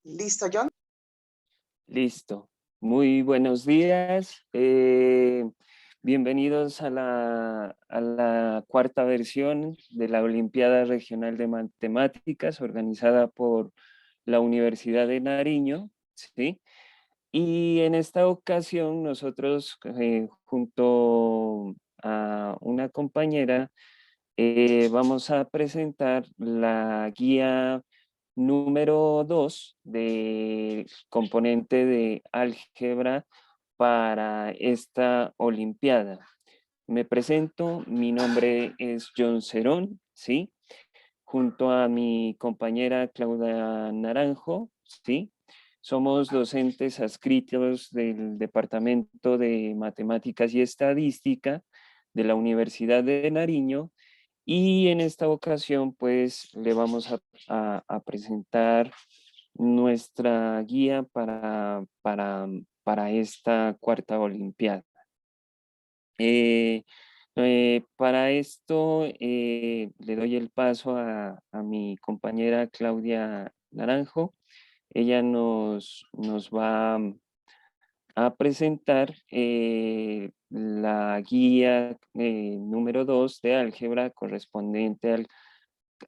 ¿Listo, John? Listo. Muy buenos días. Bienvenidos a la cuarta versión de la Olimpiada Regional de Matemáticas organizada por la Universidad de Nariño, ¿sí? Y en esta ocasión nosotros, junto a una compañera, vamos a presentar la guía número 2 de componente de álgebra para esta Olimpiada. Me presento, mi nombre es John Cerón, ¿sí? Junto a mi compañera Claudia Naranjo, ¿sí? Somos docentes adscritos del Departamento de Matemáticas y Estadística de la Universidad de Nariño y en esta ocasión, pues, le vamos a presentar nuestra guía para esta cuarta Olimpiada. Eh, para esto, le doy el paso a mi compañera Claudia Naranjo. Ella nos va a presentar la guía número 2 de álgebra correspondiente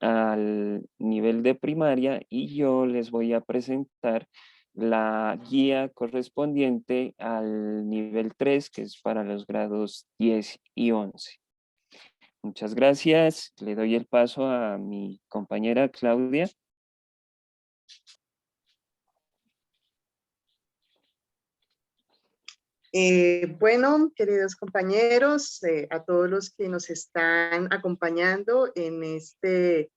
al nivel de primaria y yo les voy a presentar la guía correspondiente al nivel 3 que es para los grados 10 y 11. Muchas gracias. Le doy el paso a mi compañera Claudia. Bueno, queridos compañeros, a todos los que nos están acompañando en este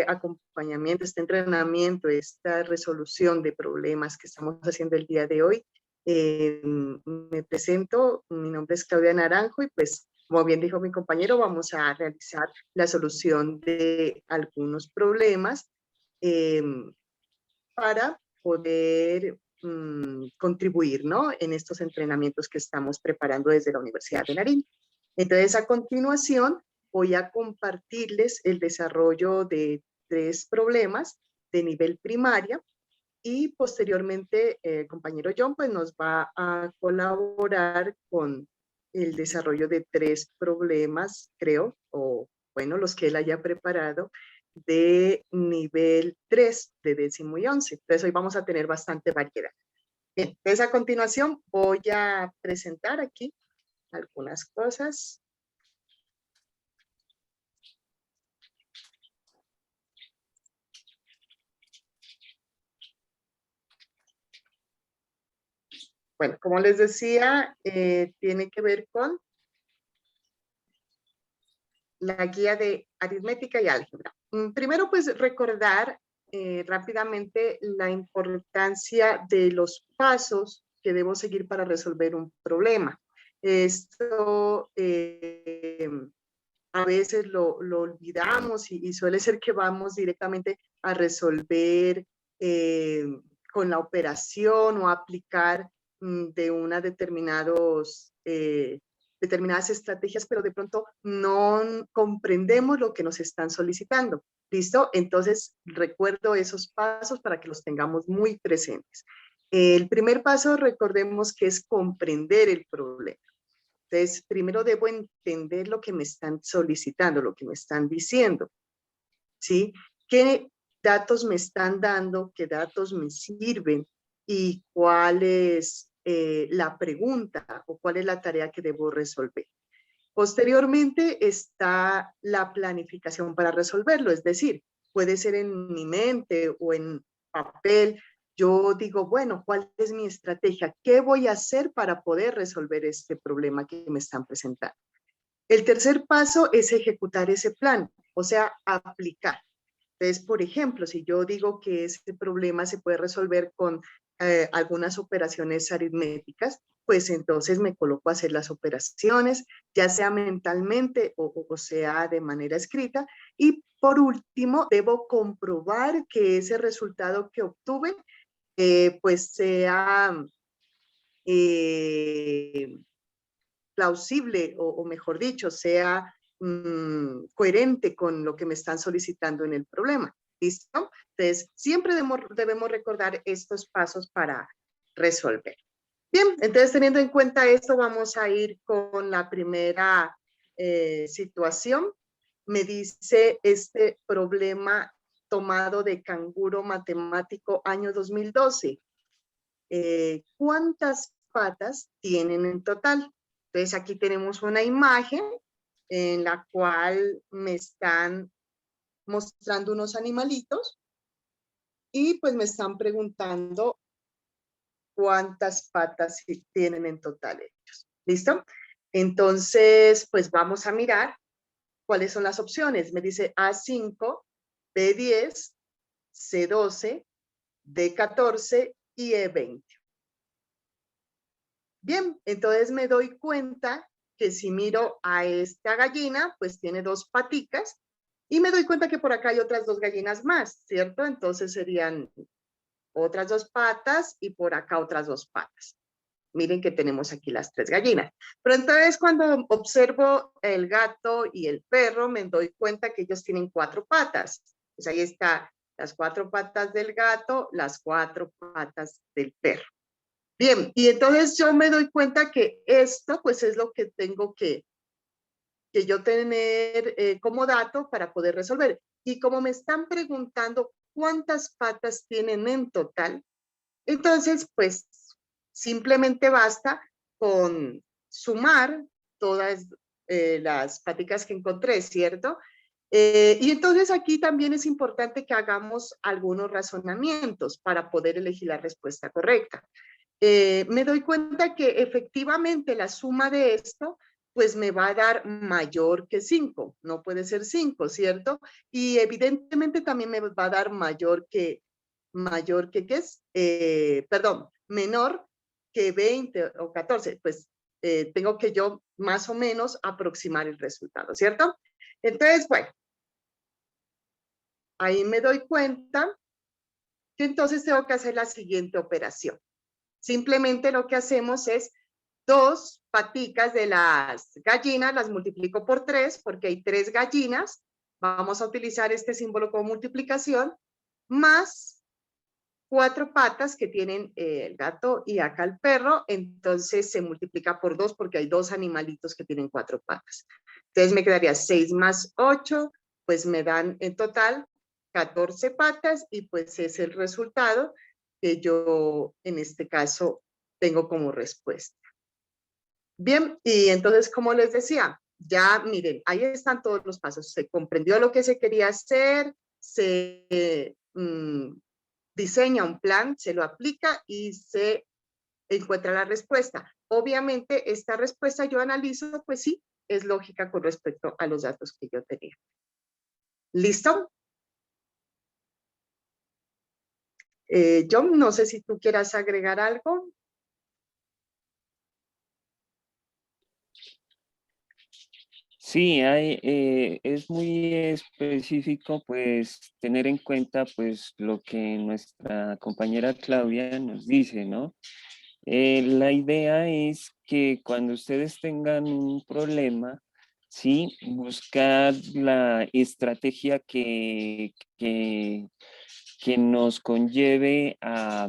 acompañamiento, este entrenamiento, esta resolución de problemas que estamos haciendo el día de hoy, me presento, mi nombre es Claudia Naranjo y pues, como bien dijo mi compañero, vamos a realizar la solución de algunos problemas eh, para poder contribuir, ¿no? En estos entrenamientos que estamos preparando desde la Universidad de Nariño. Entonces, a continuación, voy a compartirles el desarrollo de 3 problemas de nivel primaria y posteriormente el compañero John pues, nos va a colaborar con el desarrollo de 3 problemas, creo, o bueno, los que él haya preparado de nivel 3 de décimo y 11. Entonces hoy vamos a tener bastante variedad. Bien, entonces a continuación voy a presentar aquí algunas cosas. Bueno, como les decía, tiene que ver con la guía de aritmética y álgebra. Primero, pues recordar rápidamente la importancia de los pasos que debo seguir para resolver un problema. Esto a veces lo olvidamos y suele ser que vamos directamente a resolver con la operación o aplicar de una determinadas estrategias, pero de pronto no comprendemos lo que nos están solicitando. ¿Listo? Entonces, recuerdo esos pasos para que los tengamos muy presentes. El primer paso, recordemos que es comprender el problema. Entonces, primero debo entender lo que me están solicitando, lo que me están diciendo, ¿sí? ¿Qué datos me están dando? ¿Qué datos me sirven? ¿Y cuál es la pregunta o cuál es la tarea que debo resolver? Posteriormente está la planificación para resolverlo, es decir, puede ser en mi mente o en papel. Yo digo, bueno, ¿cuál es mi estrategia? ¿Qué voy a hacer para poder resolver este problema que me están presentando? El tercer paso es ejecutar ese plan, o sea, aplicar. Entonces, por ejemplo, si yo digo que este problema se puede resolver con algunas operaciones aritméticas, pues entonces me coloco a hacer las operaciones, ya sea mentalmente o sea de manera escrita. Y por último, debo comprobar que ese resultado que obtuve, pues sea eh, plausible o mejor dicho, sea coherente con lo que me están solicitando en el problema. ¿Listo? Entonces, siempre debemos recordar estos pasos para resolver. Bien, entonces teniendo en cuenta esto, vamos a ir con la primera situación. Me dice este problema tomado de Canguro Matemático año 2012. ¿Cuántas patas tienen en total? Entonces aquí tenemos una imagen en la cual me están mostrando unos animalitos y pues me están preguntando cuántas patas tienen en total ellos. ¿Listo? Entonces, pues vamos a mirar cuáles son las opciones. Me dice A5, B10, C12, D14 y E20. Bien, entonces me doy cuenta que si miro a esta gallina, pues tiene dos paticas y me doy cuenta que por acá hay otras dos gallinas más, ¿cierto? Entonces serían otras dos patas y por acá otras dos patas. Miren que tenemos aquí las tres gallinas. Pero entonces cuando observo el gato y el perro, me doy cuenta que ellos tienen cuatro patas. Pues ahí está las cuatro patas del gato, las cuatro patas del perro. Bien, y entonces yo me doy cuenta que esto pues es lo que tengo que yo tener como dato para poder resolver. Y como me están preguntando cuántas patas tienen en total, entonces pues simplemente basta con sumar todas las paticas que encontré, ¿cierto? Y entonces aquí también es importante que hagamos algunos razonamientos para poder elegir la respuesta correcta. Me doy cuenta que efectivamente la suma de esto pues me va a dar mayor que 5, no puede ser 5, ¿cierto? Y evidentemente también me va a dar ¿qué es? Perdón, menor que 20 o 14, pues tengo que yo más o menos aproximar el resultado, ¿cierto? Entonces, bueno, ahí me doy cuenta que entonces tengo que hacer la siguiente operación. Simplemente lo que hacemos es dos paticas de las gallinas, las multiplico por 3, porque hay 3 gallinas. Vamos a utilizar este símbolo como multiplicación, más 4 patas que tienen el gato y acá el perro, entonces se multiplica por 2 porque hay 2 animalitos que tienen 4 patas. Entonces me quedaría 6 más 8, pues me dan en total 14 patas y pues es el resultado que yo en este caso tengo como respuesta. Bien, y entonces como les decía, ya miren, ahí están todos los pasos. Se comprendió lo que se quería hacer, se diseña un plan, se lo aplica y se encuentra la respuesta. Obviamente esta respuesta yo analizo, pues sí, es lógica con respecto a los datos que yo tenía. ¿Listo? John, no sé si tú quieras agregar algo. Sí, es muy específico pues tener en cuenta pues lo que nuestra compañera Claudia nos dice, ¿no? La idea es que cuando ustedes tengan un problema, sí, buscar la estrategia que nos conlleve a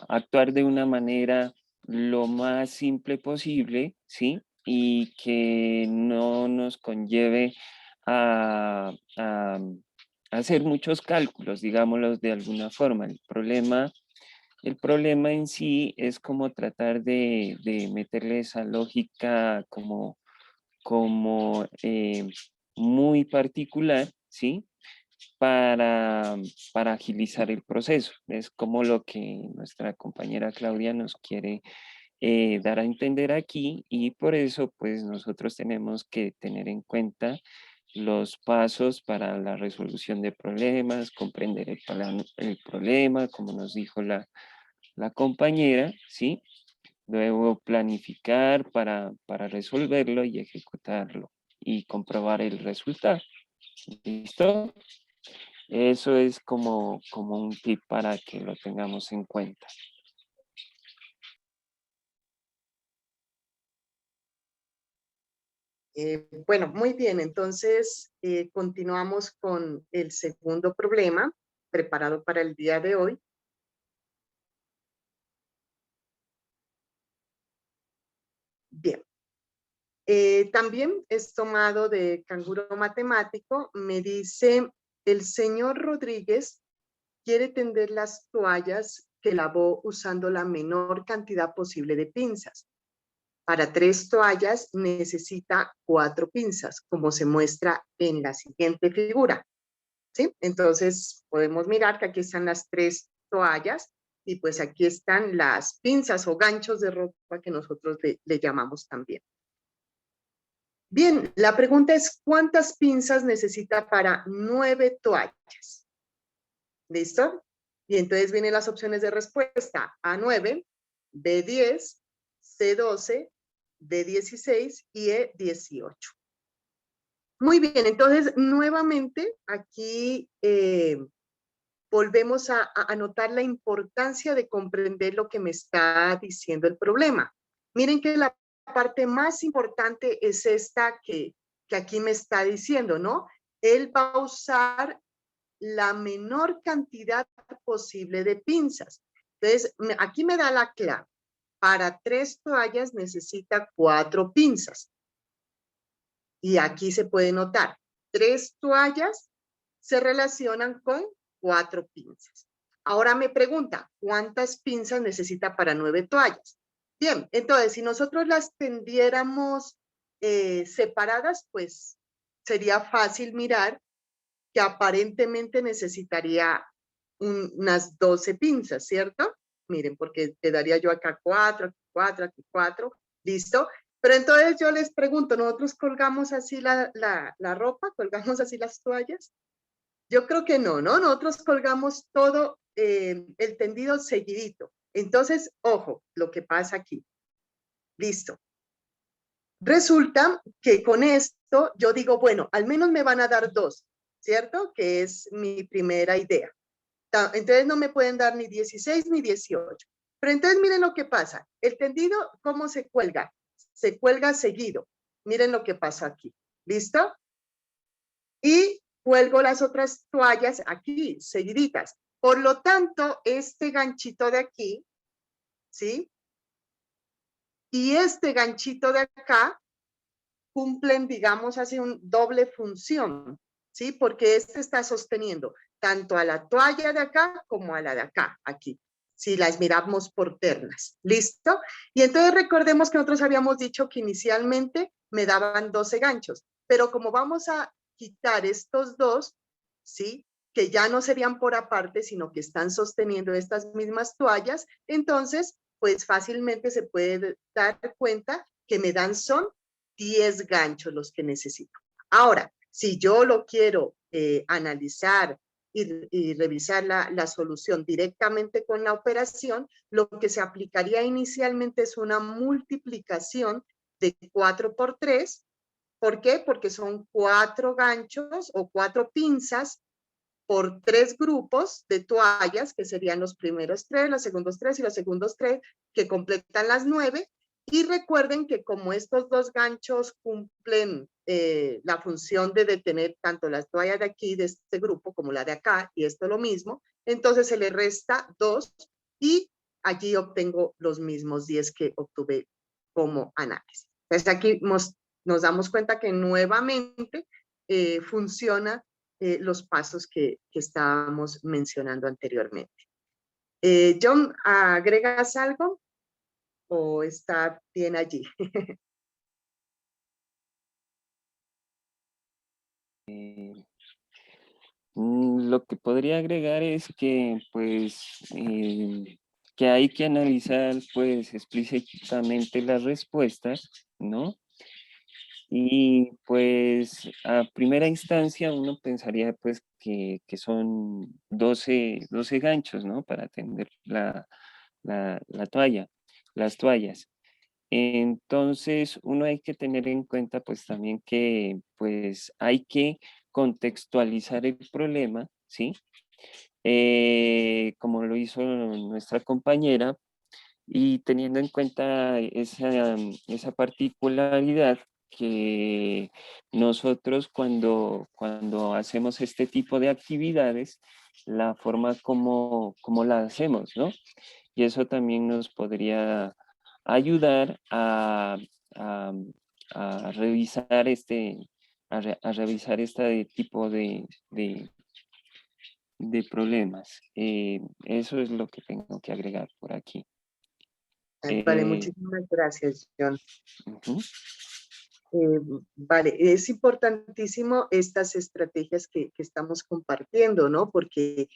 actuar de una manera lo más simple posible, ¿sí? Y que no nos conlleve a hacer muchos cálculos, digámoslo de alguna forma. El problema en sí es como tratar de meterle esa lógica como muy particular, ¿sí? Para, para agilizar el proceso. Es como lo que nuestra compañera Claudia nos quiere dar a entender aquí y por eso pues nosotros tenemos que tener en cuenta los pasos para la resolución de problemas, comprender el problema, como nos dijo la compañera, ¿sí? Luego planificar para resolverlo y ejecutarlo y comprobar el resultado. ¿Listo? Eso es como un tip para que lo tengamos en cuenta. Bueno, muy bien, entonces continuamos con el segundo problema preparado para el día de hoy. Bien, también es tomado de Canguro Matemático. Me dice, el señor Rodríguez quiere tender las toallas que lavó usando la menor cantidad posible de pinzas. Para 3 toallas necesita 4 pinzas, como se muestra en la siguiente figura, ¿sí? Entonces podemos mirar que aquí están las 3 toallas y pues aquí están las pinzas o ganchos de ropa que nosotros le llamamos también. Bien, la pregunta es, ¿cuántas pinzas necesita para 9 toallas? ¿Listo? Y entonces vienen las opciones de respuesta: A9, B10, C12, D16 y E18. Muy bien, entonces nuevamente aquí volvemos a notar la importancia de comprender lo que me está diciendo el problema. Miren que la parte más importante es esta que aquí me está diciendo, ¿no? Él va a usar la menor cantidad posible de pinzas. Entonces, aquí me da la clave. Para 3 toallas necesita 4 pinzas. Y aquí se puede notar, 3 toallas se relacionan con 4 pinzas. Ahora me pregunta, ¿cuántas pinzas necesita para 9 toallas? Bien, entonces, si nosotros las tendiéramos separadas, pues sería fácil mirar que aparentemente necesitaría unas 12 pinzas, ¿cierto? Miren, porque te daría yo acá 4, aquí 4, aquí 4, ¿listo? Pero entonces yo les pregunto, ¿nosotros colgamos así la ropa? ¿Colgamos así las toallas? Yo creo que no, ¿no? Nosotros colgamos todo el tendido seguidito. Entonces, ojo, lo que pasa aquí. Listo. Resulta que con esto yo digo, bueno, al menos me van a dar 2, ¿cierto? Que es mi primera idea. Entonces no me pueden dar ni 16 ni 18. Pero entonces miren lo que pasa. El tendido, ¿cómo se cuelga? Se cuelga seguido. Miren lo que pasa aquí. ¿Listo? Y cuelgo las otras toallas aquí, seguiditas. Por lo tanto, este ganchito de aquí, ¿sí? Y este ganchito de acá cumplen, digamos, así un doble función, ¿sí? Porque este está sosteniendo tanto a la toalla de acá como a la de acá, aquí, si las miramos por ternas, ¿listo? Y entonces recordemos que nosotros habíamos dicho que inicialmente me daban 12 ganchos, pero como vamos a quitar estos dos, ¿sí? Que ya no serían por aparte, sino que están sosteniendo estas mismas toallas, entonces, pues fácilmente se puede dar cuenta que me dan son 10 ganchos los que necesito. Ahora, si yo lo quiero analizar y revisar la solución directamente con la operación, lo que se aplicaría inicialmente es una multiplicación de 4 por 3. ¿Por qué? Porque son 4 ganchos o 4 pinzas por 3 grupos de toallas, que serían los primeros 3, los segundos 3 y los segundos 3, que completan las 9. Y recuerden que como estos dos ganchos cumplen la función de detener tanto las toallas de aquí, de este grupo, como la de acá, y esto lo mismo, entonces se le resta 2 y allí obtengo los mismos 10 que obtuve como análisis. Entonces aquí nos damos cuenta que nuevamente funciona los pasos que estábamos mencionando anteriormente. John, ¿agregas algo o está bien allí? Lo que podría agregar es que, pues, que hay que analizar, pues, explícitamente las respuestas, ¿no? Y, pues, a primera instancia uno pensaría, pues, que son 12 ganchos, ¿no? Para tender la toalla, las toallas. Entonces, uno hay que tener en cuenta, pues, también que, pues, hay que contextualizar el problema, ¿sí? Como lo hizo nuestra compañera, y teniendo en cuenta esa particularidad, que nosotros cuando hacemos este tipo de actividades, la forma como la hacemos, ¿no? Y eso también nos podría ayudar a- a revisar a revisar este tipo de problemas. Eso es lo que tengo que agregar por aquí. Vale, Eh, muchísimas gracias, John. ujú. Eh, vale, es importantísimo estas estrategias que estamos compartiendo, ¿no? Porque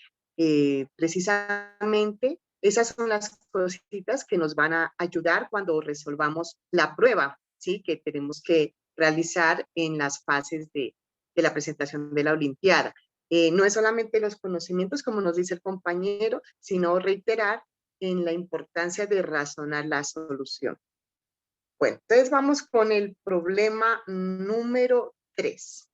precisamente esas son las cositas que nos van a ayudar cuando resolvamos la prueba, ¿sí? Que tenemos que realizar en las fases de la presentación de la Olimpiada. No es solamente los conocimientos, como nos dice el compañero, sino reiterar en la importancia de razonar la solución. Bueno, entonces vamos con el problema número 3.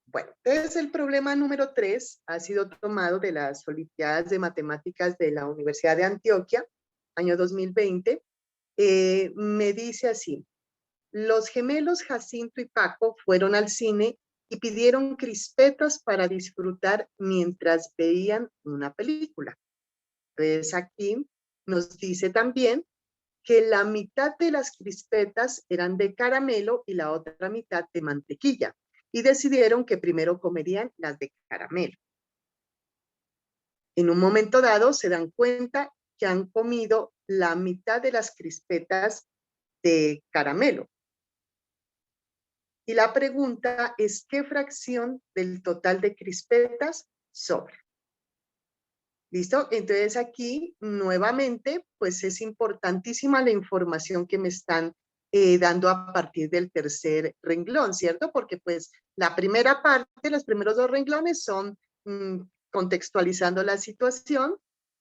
Bueno, entonces el problema número 3 ha sido tomado de las Olimpiadas de Matemáticas de la Universidad de Antioquia, año 2020. Me dice así: los gemelos Jacinto y Paco fueron al cine y pidieron crispetas para disfrutar mientras veían una película. Entonces aquí nos dice también que la mitad de las crispetas eran de caramelo y la otra mitad de mantequilla, y decidieron que primero comerían las de caramelo. En un momento dado se dan cuenta que han comido la mitad de las crispetas de caramelo. Y la pregunta es, ¿qué fracción del total de crispetas sobra? ¿Listo? Entonces aquí nuevamente, pues es importantísima la información que me están dando a partir del tercer renglón, ¿cierto? Porque pues la primera parte, los primeros dos renglones son contextualizando la situación,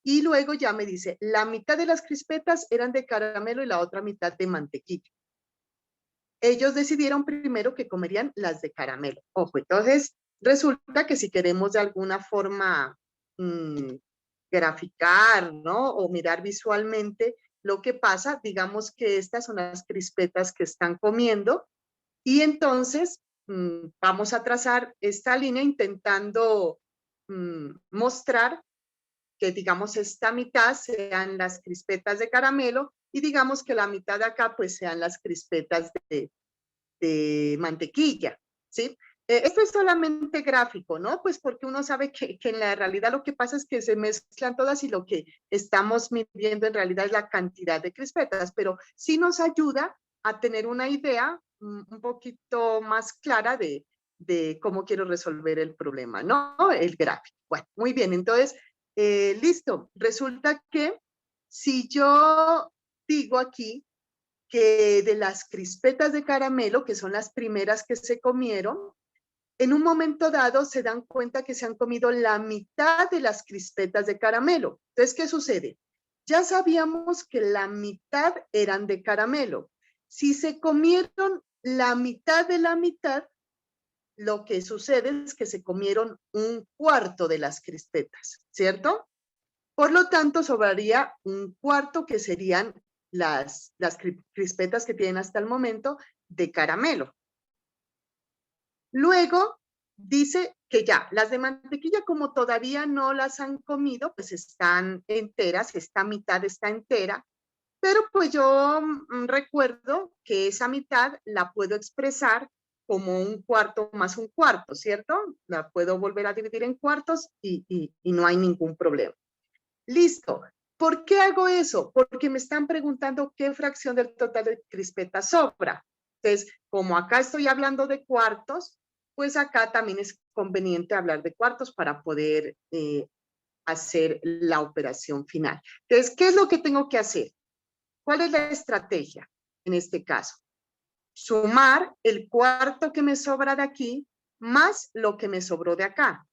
y luego ya me dice, la mitad de las crispetas eran de caramelo y la otra mitad de mantequilla. Ellos decidieron primero que comerían las de caramelo. Ojo, entonces resulta que si queremos de alguna forma graficar, ¿no? O mirar visualmente lo que pasa, digamos que estas son las crispetas que están comiendo, y entonces vamos a trazar esta línea intentando mostrar que, digamos, esta mitad sean las crispetas de caramelo y digamos que la mitad de acá pues sean las crispetas de mantequilla, ¿sí? Esto es solamente gráfico, ¿no? Pues porque uno sabe que en la realidad lo que pasa es que se mezclan todas y lo que estamos midiendo en realidad es la cantidad de crispetas, pero sí nos ayuda a tener una idea un poquito más clara de cómo quiero resolver el problema, ¿no? El gráfico. Bueno, muy bien, entonces, listo. Resulta que si yo digo aquí que de las crispetas de caramelo, que son las primeras que se comieron, en un momento dado se dan cuenta que se han comido la mitad de las crispetas de caramelo. Entonces, ¿qué sucede? Ya sabíamos que la mitad eran de caramelo. Si se comieron la mitad de la mitad, lo que sucede es que se comieron un cuarto de las crispetas, ¿cierto? Por lo tanto, sobraría un cuarto que serían las crispetas que tienen hasta el momento de caramelo. Luego dice que ya, las de mantequilla como todavía no las han comido, pues están enteras, esta mitad está entera, pero pues yo recuerdo que esa mitad la puedo expresar como un cuarto más un cuarto, ¿cierto? La puedo volver a dividir en cuartos y no hay ningún problema. Listo. ¿Por qué hago eso? Porque me están preguntando qué fracción del total de crispetas sobra. Entonces, como acá estoy hablando de cuartos, pues acá también es conveniente hablar de cuartos para poder hacer la operación final. Entonces, ¿qué es lo que tengo que hacer? ¿Cuál es la estrategia en este caso? Sumar el cuarto que me sobra de aquí más lo que me sobró de acá,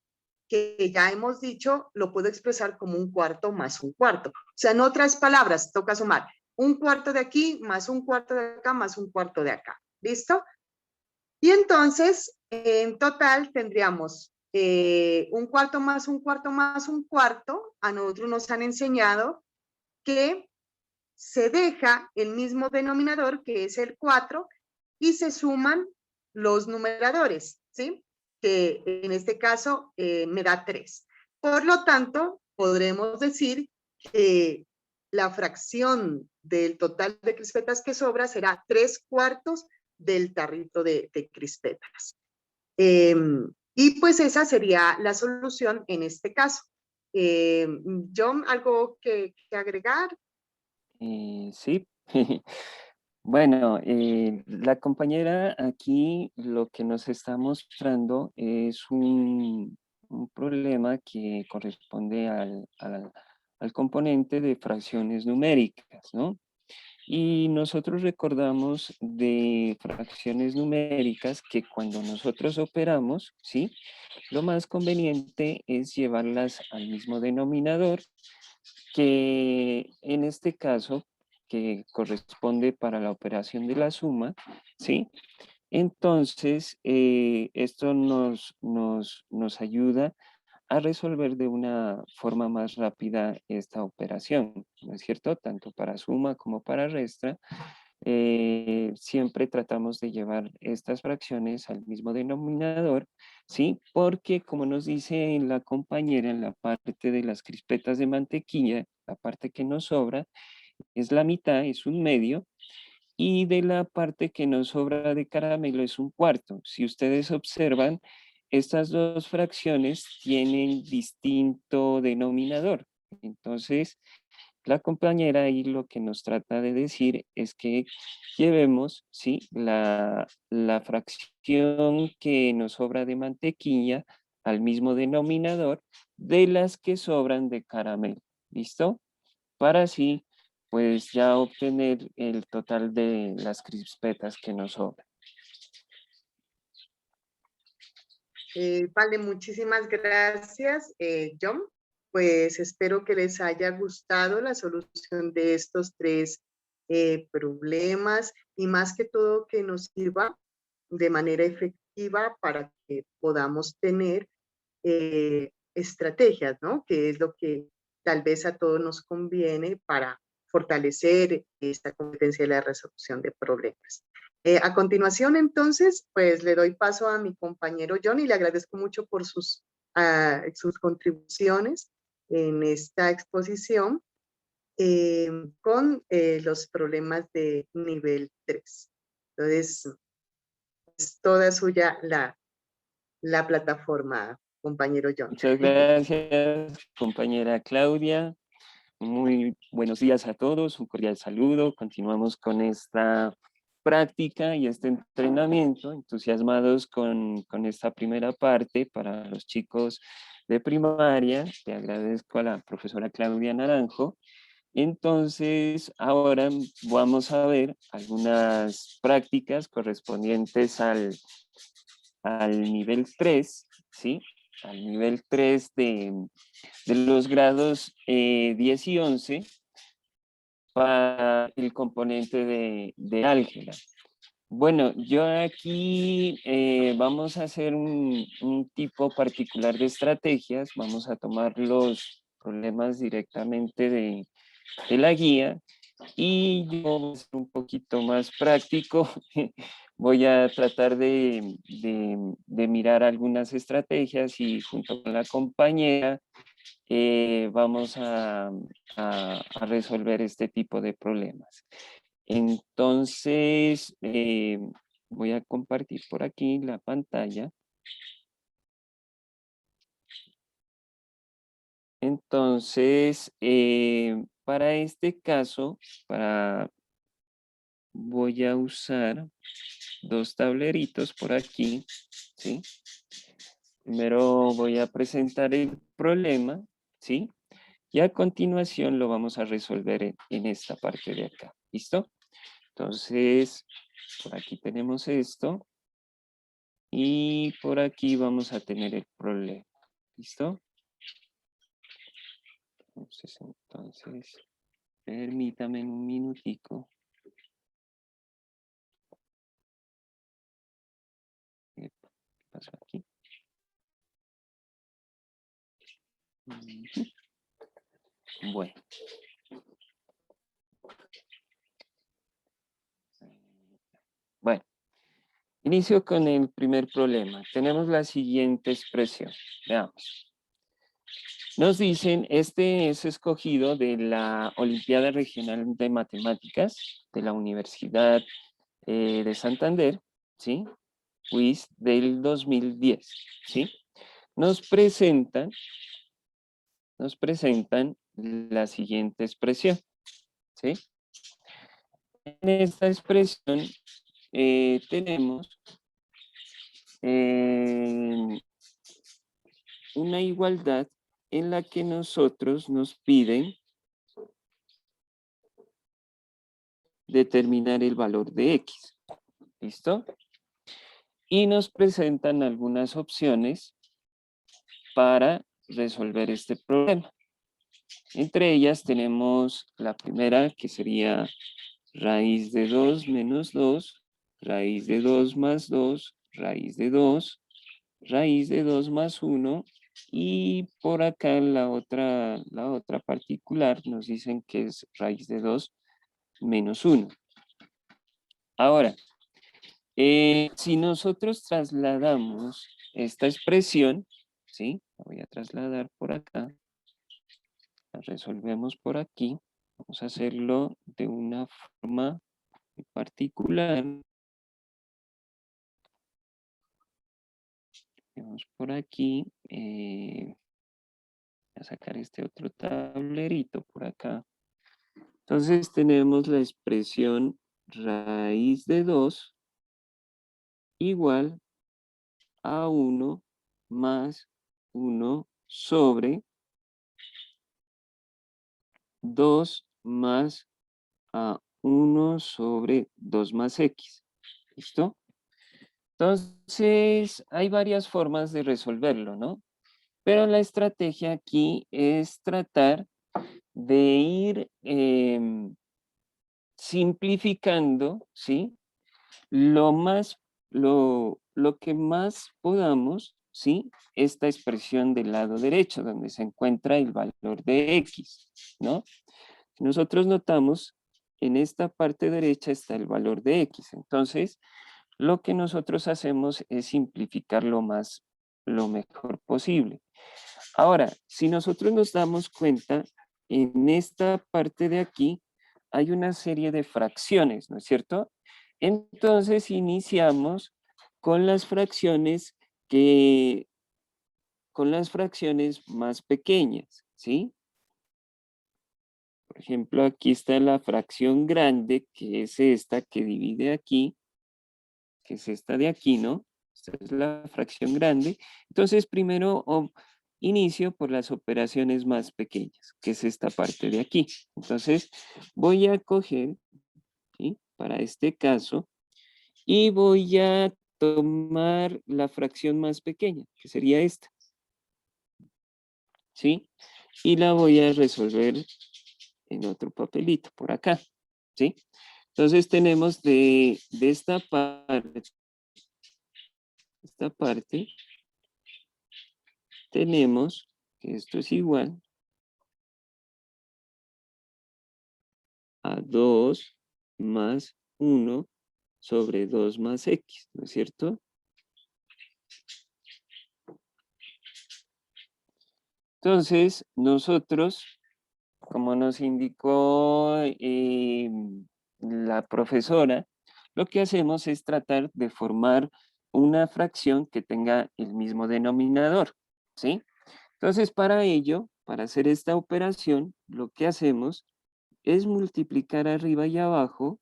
que ya hemos dicho, lo puedo expresar como un cuarto más un cuarto. O sea, en otras palabras, toca sumar un cuarto de aquí más un cuarto de acá más un cuarto de acá. ¿Listo? Y entonces, en total tendríamos un cuarto más un cuarto más un cuarto. A nosotros nos han enseñado que se deja el mismo denominador, que es el 4, y se suman los numeradores, ¿sí? Que en este caso me da 3. Por lo tanto, podremos decir que la fracción del total de crispetas que sobra será 3/4 del tarrito de crispetas. Y pues esa sería la solución en este caso. John, ¿algo que agregar? Sí. Bueno, la compañera aquí lo que nos está mostrando es un problema que corresponde al componente de fracciones numéricas, ¿no? Y nosotros recordamos de fracciones numéricas que cuando nosotros operamos, ¿sí? Lo más conveniente es llevarlas al mismo denominador, que en este caso, que corresponde para la operación de la suma, ¿sí? Entonces, esto nos ayuda a resolver de una forma más rápida esta operación, ¿no es cierto? Tanto para suma como para resta, siempre tratamos de llevar estas fracciones al mismo denominador, ¿sí? Porque como nos dice la compañera en la parte de las crispetas de mantequilla, la parte que nos sobra es la mitad, es un medio, y de la parte que nos sobra de caramelo es un cuarto. Si ustedes observan, estas dos fracciones tienen distinto denominador. Entonces, la compañera ahí lo que nos trata de decir es que llevemos, ¿sí? La fracción que nos sobra de mantequilla al mismo denominador de las que sobran de caramelo. ¿Listo? Para así, pues ya obtener el total de las crispetas que nos sobran. Vale, muchísimas gracias, John. Pues espero que les haya gustado la solución de estos tres problemas y más que todo que nos sirva de manera efectiva para que podamos tener estrategias, ¿no? Que es lo que tal vez a todos nos conviene para fortalecer esta competencia de la resolución de problemas. A continuación, entonces, pues le doy paso a mi compañero John y le agradezco mucho por sus contribuciones en esta exposición con los problemas de nivel 3. Entonces, es toda suya la plataforma, compañero John. Muchas gracias, compañera Claudia. Muy buenos días a todos, un cordial saludo. Continuamos con esta práctica y este entrenamiento, entusiasmados con esta primera parte para los chicos de primaria. Te agradezco a la profesora Claudia Naranjo. Entonces, ahora vamos a ver algunas prácticas correspondientes al nivel 3, ¿sí? Al nivel 3 de los grados 10 y 11 para el componente de álgebra. Bueno, yo aquí vamos a hacer un tipo particular de estrategias. Vamos a tomar los problemas directamente de la guía y yo voy a ser un poquito más práctico. Voy a tratar de mirar algunas estrategias y junto con la compañera vamos a resolver este tipo de problemas. Entonces, voy a compartir por aquí la pantalla. Entonces, para este caso, voy a usar dos tableritos por aquí, ¿sí? Primero voy a presentar el problema, ¿sí? Y a continuación lo vamos a resolver en esta parte de acá, ¿listo? Entonces, por aquí tenemos esto y por aquí vamos a tener el problema, ¿listo? Entonces, permítame un minutico. pasó aquí? Bueno. Bueno, inicio con el primer problema. Tenemos la siguiente expresión. Veamos. Nos dicen, este es escogido de la Olimpiada Regional de Matemáticas de la Universidad de Santander, ¿sí? Quiz del 2010, ¿sí? Nos presentan la siguiente expresión, ¿sí? En esta expresión tenemos una igualdad en la que nosotros nos piden determinar el valor de X. ¿Listo? Y nos presentan algunas opciones para resolver este problema. Entre ellas tenemos la primera, que sería raíz de 2 menos 2, raíz de 2 más 2, raíz de 2, raíz de 2 más 1, y por acá la otra particular nos dicen que es raíz de 2 menos 1. Ahora, si nosotros trasladamos esta expresión, ¿sí? La voy a trasladar por acá, la resolvemos por aquí. Vamos a hacerlo de una forma particular. Vamos por aquí. Voy a sacar este otro tablerito por acá. Entonces tenemos la expresión raíz de 2 igual a 1 más 1 sobre 2 más a 1 sobre 2 más X. ¿Listo? Entonces, hay varias formas de resolverlo, ¿no? Pero la estrategia aquí es tratar de ir simplificando, ¿sí? Lo que más podamos, ¿sí? Esta expresión del lado derecho, donde se encuentra el valor de X, ¿no? Nosotros notamos, en esta parte derecha está el valor de X. Entonces, lo que nosotros hacemos es simplificar lo mejor posible. Ahora, si nosotros nos damos cuenta, en esta parte de aquí hay una serie de fracciones, ¿no es cierto? Entonces iniciamos con las fracciones más pequeñas, ¿sí? Por ejemplo, aquí está la fracción grande, que es esta que divide aquí, que es esta de aquí, ¿no? Esta es la fracción grande. Entonces, primero inicio por las operaciones más pequeñas, que es esta parte de aquí. Entonces, voy a coger, ¿sí? Para este caso, y voy a tomar la fracción más pequeña, que sería esta, ¿sí? Y la voy a resolver en otro papelito, por acá, ¿sí? Entonces tenemos de esta parte, tenemos que esto es igual a 2 más 1 sobre 2 más X, ¿no es cierto? Entonces, nosotros, como nos indicó la profesora, lo que hacemos es tratar de formar una fracción que tenga el mismo denominador, ¿sí? Entonces, para ello, para hacer esta operación, lo que hacemos es multiplicar arriba y abajo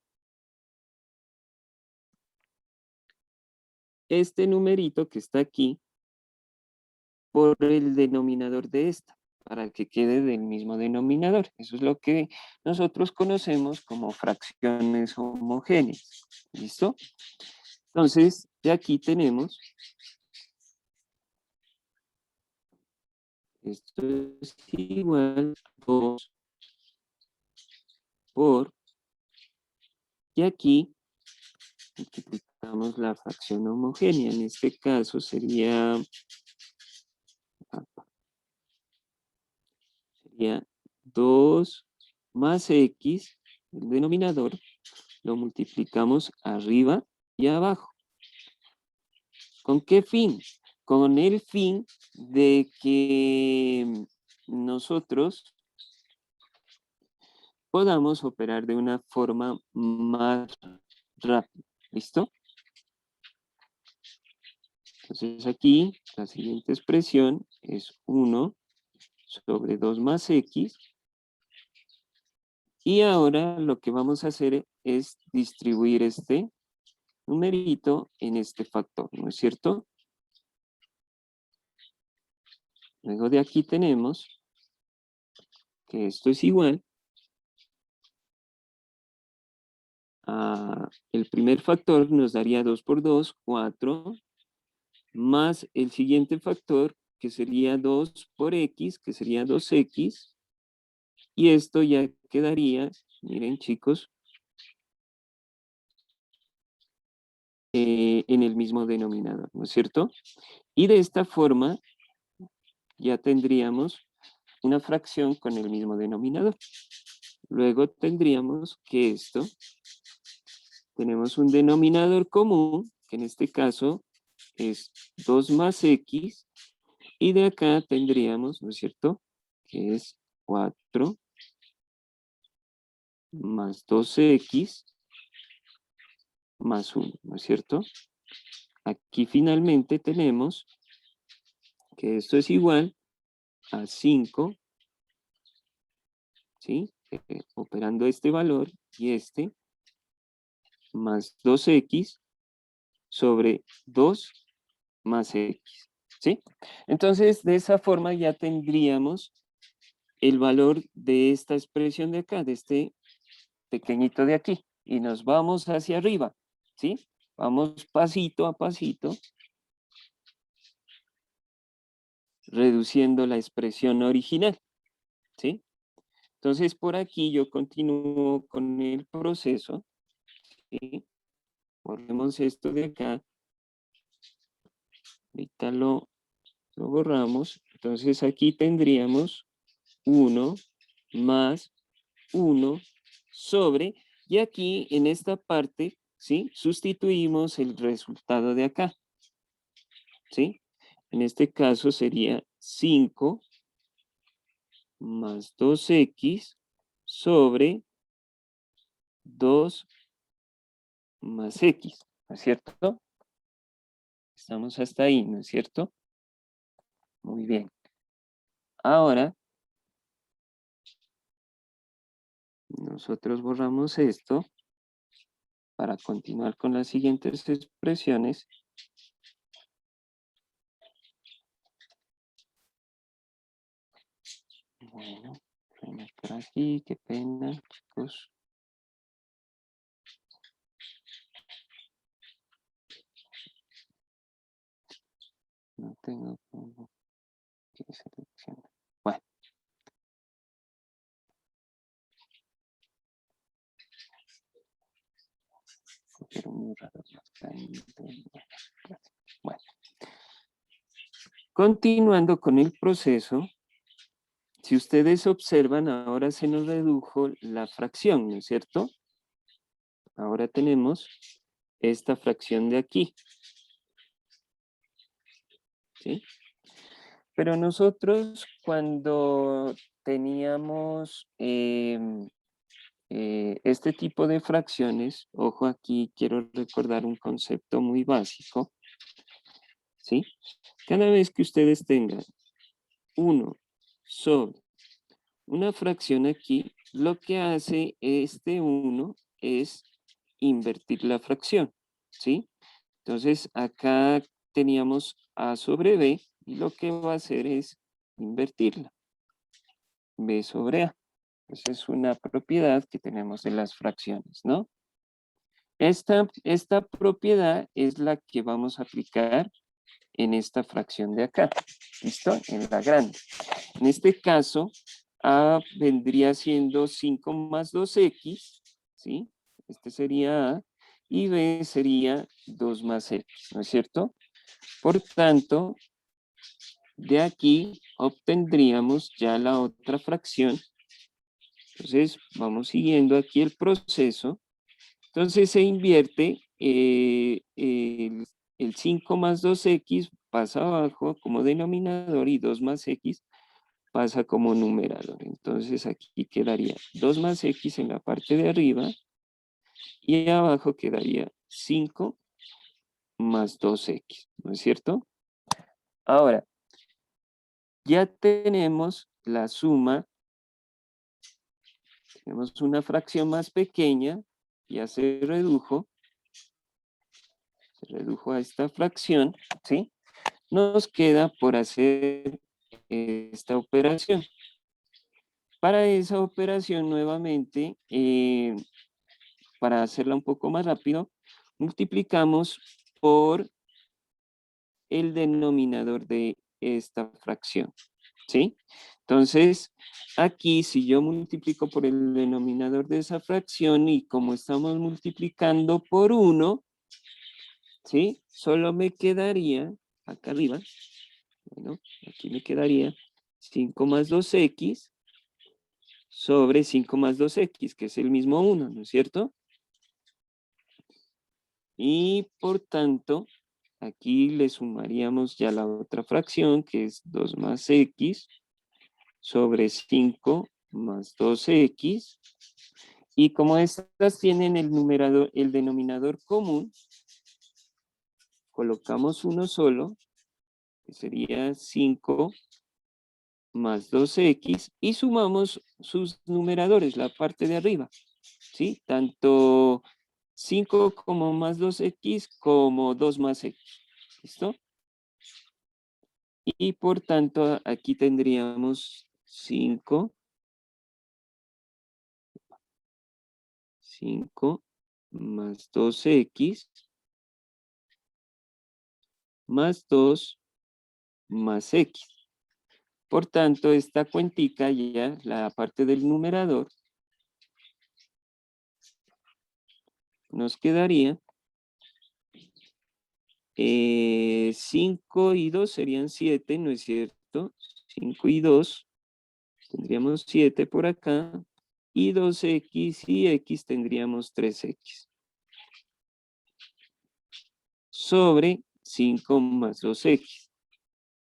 este numerito que está aquí por el denominador de esta, para que quede del mismo denominador. Eso es lo que nosotros conocemos como fracciones homogéneas. ¿Listo? Entonces, de aquí tenemos, esto es igual a 2 por, y aquí damos la fracción homogénea. En este caso sería 2 más x, el denominador, lo multiplicamos arriba y abajo. ¿Con qué fin? Con el fin de que nosotros podamos operar de una forma más rápida. ¿Listo? Entonces aquí la siguiente expresión es 1 sobre 2 más x. Y ahora lo que vamos a hacer es distribuir este numerito en este factor, ¿no es cierto? Luego de aquí tenemos que esto es igual a el primer factor nos daría 2 por 2, 4, más el siguiente factor que sería 2 por x, que sería 2x, y esto ya quedaría, miren chicos, en el mismo denominador, ¿no es cierto? Y de esta forma ya tendríamos una fracción con el mismo denominador. Luego tendríamos que esto, tenemos un denominador común, que en este caso es 2 más x, y de acá tendríamos, ¿no es cierto?, que es 4 más 12x más 1, ¿no es cierto? Aquí finalmente tenemos que esto es igual a 5, ¿sí? Operando este valor y este, más 2x sobre 2 más x, ¿sí? Entonces, de esa forma ya tendríamos el valor de esta expresión de acá, de este pequeñito de aquí. Y nos vamos hacia arriba, ¿sí? Vamos pasito a pasito, reduciendo la expresión original, ¿sí? Entonces, por aquí yo continúo con el proceso, ¿sí? Borremos esto de acá. Ahorita lo borramos. Entonces, aquí tendríamos 1 más 1 sobre, y aquí en esta parte, ¿sí? Sustituimos el resultado de acá, ¿sí? En este caso sería 5 más 2x sobre 2 más x, ¿no es cierto? Estamos hasta ahí, ¿no es cierto? Muy bien. Ahora, nosotros borramos esto para continuar con las siguientes expresiones. Bueno, vamos por aquí, qué pena, chicos. No tengo como que seleccionar. Bueno. Pero muy raro. Bueno. Continuando con el proceso, si ustedes observan, ahora se nos redujo la fracción, ¿no es cierto? Ahora tenemos esta fracción de aquí. ¿Sí? Pero nosotros cuando teníamos este tipo de fracciones, ojo aquí, quiero recordar un concepto muy básico, ¿sí? Cada vez que ustedes tengan 1 sobre una fracción aquí, lo que hace este 1 es invertir la fracción, ¿sí? Entonces, acá teníamos A sobre B y lo que va a hacer es invertirla. B sobre A. Esa es una propiedad que tenemos de las fracciones, ¿no? Esta propiedad es la que vamos a aplicar en esta fracción de acá, ¿listo? En la grande. En este caso, A vendría siendo 5 más 2x, ¿sí? Este sería A. y b sería 2 más x, ¿no es cierto? Por tanto, de aquí obtendríamos ya la otra fracción. Entonces, vamos siguiendo aquí el proceso. Entonces se invierte, el 5 más 2x pasa abajo como denominador y 2 más x pasa como numerador. Entonces aquí quedaría 2 más x en la parte de arriba y abajo quedaría 5 más 2x, ¿no es cierto? Ahora, ya tenemos la suma, tenemos una fracción más pequeña, ya se redujo a esta fracción, ¿sí? Nos queda por hacer esta operación. Para esa operación nuevamente, para hacerla un poco más rápido, multiplicamos por el denominador de esta fracción, ¿sí? Entonces, aquí si yo multiplico por el denominador de esa fracción y como estamos multiplicando por 1, ¿sí? Solo me quedaría, acá arriba, bueno, aquí me quedaría 5 más 2x sobre 5 más 2x, que es el mismo 1, ¿no es cierto? Y por tanto, aquí le sumaríamos ya la otra fracción, que es 2 más x sobre 5 más 2x. Y como estas tienen el numerador, el denominador común, colocamos uno solo, que sería 5 más 2x, y sumamos sus numeradores, la parte de arriba, ¿sí? Tanto 5 como más 2x como 2 más x, ¿listo? Y por tanto, aquí tendríamos 5 más 2x más 2 más x. Por tanto, esta cuentica ya, la parte del numerador, nos quedaría 5 y 2 serían 7, ¿no es cierto? 5 y 2, tendríamos 7 por acá, y 2x y x tendríamos 3x. Sobre 5 más 2x.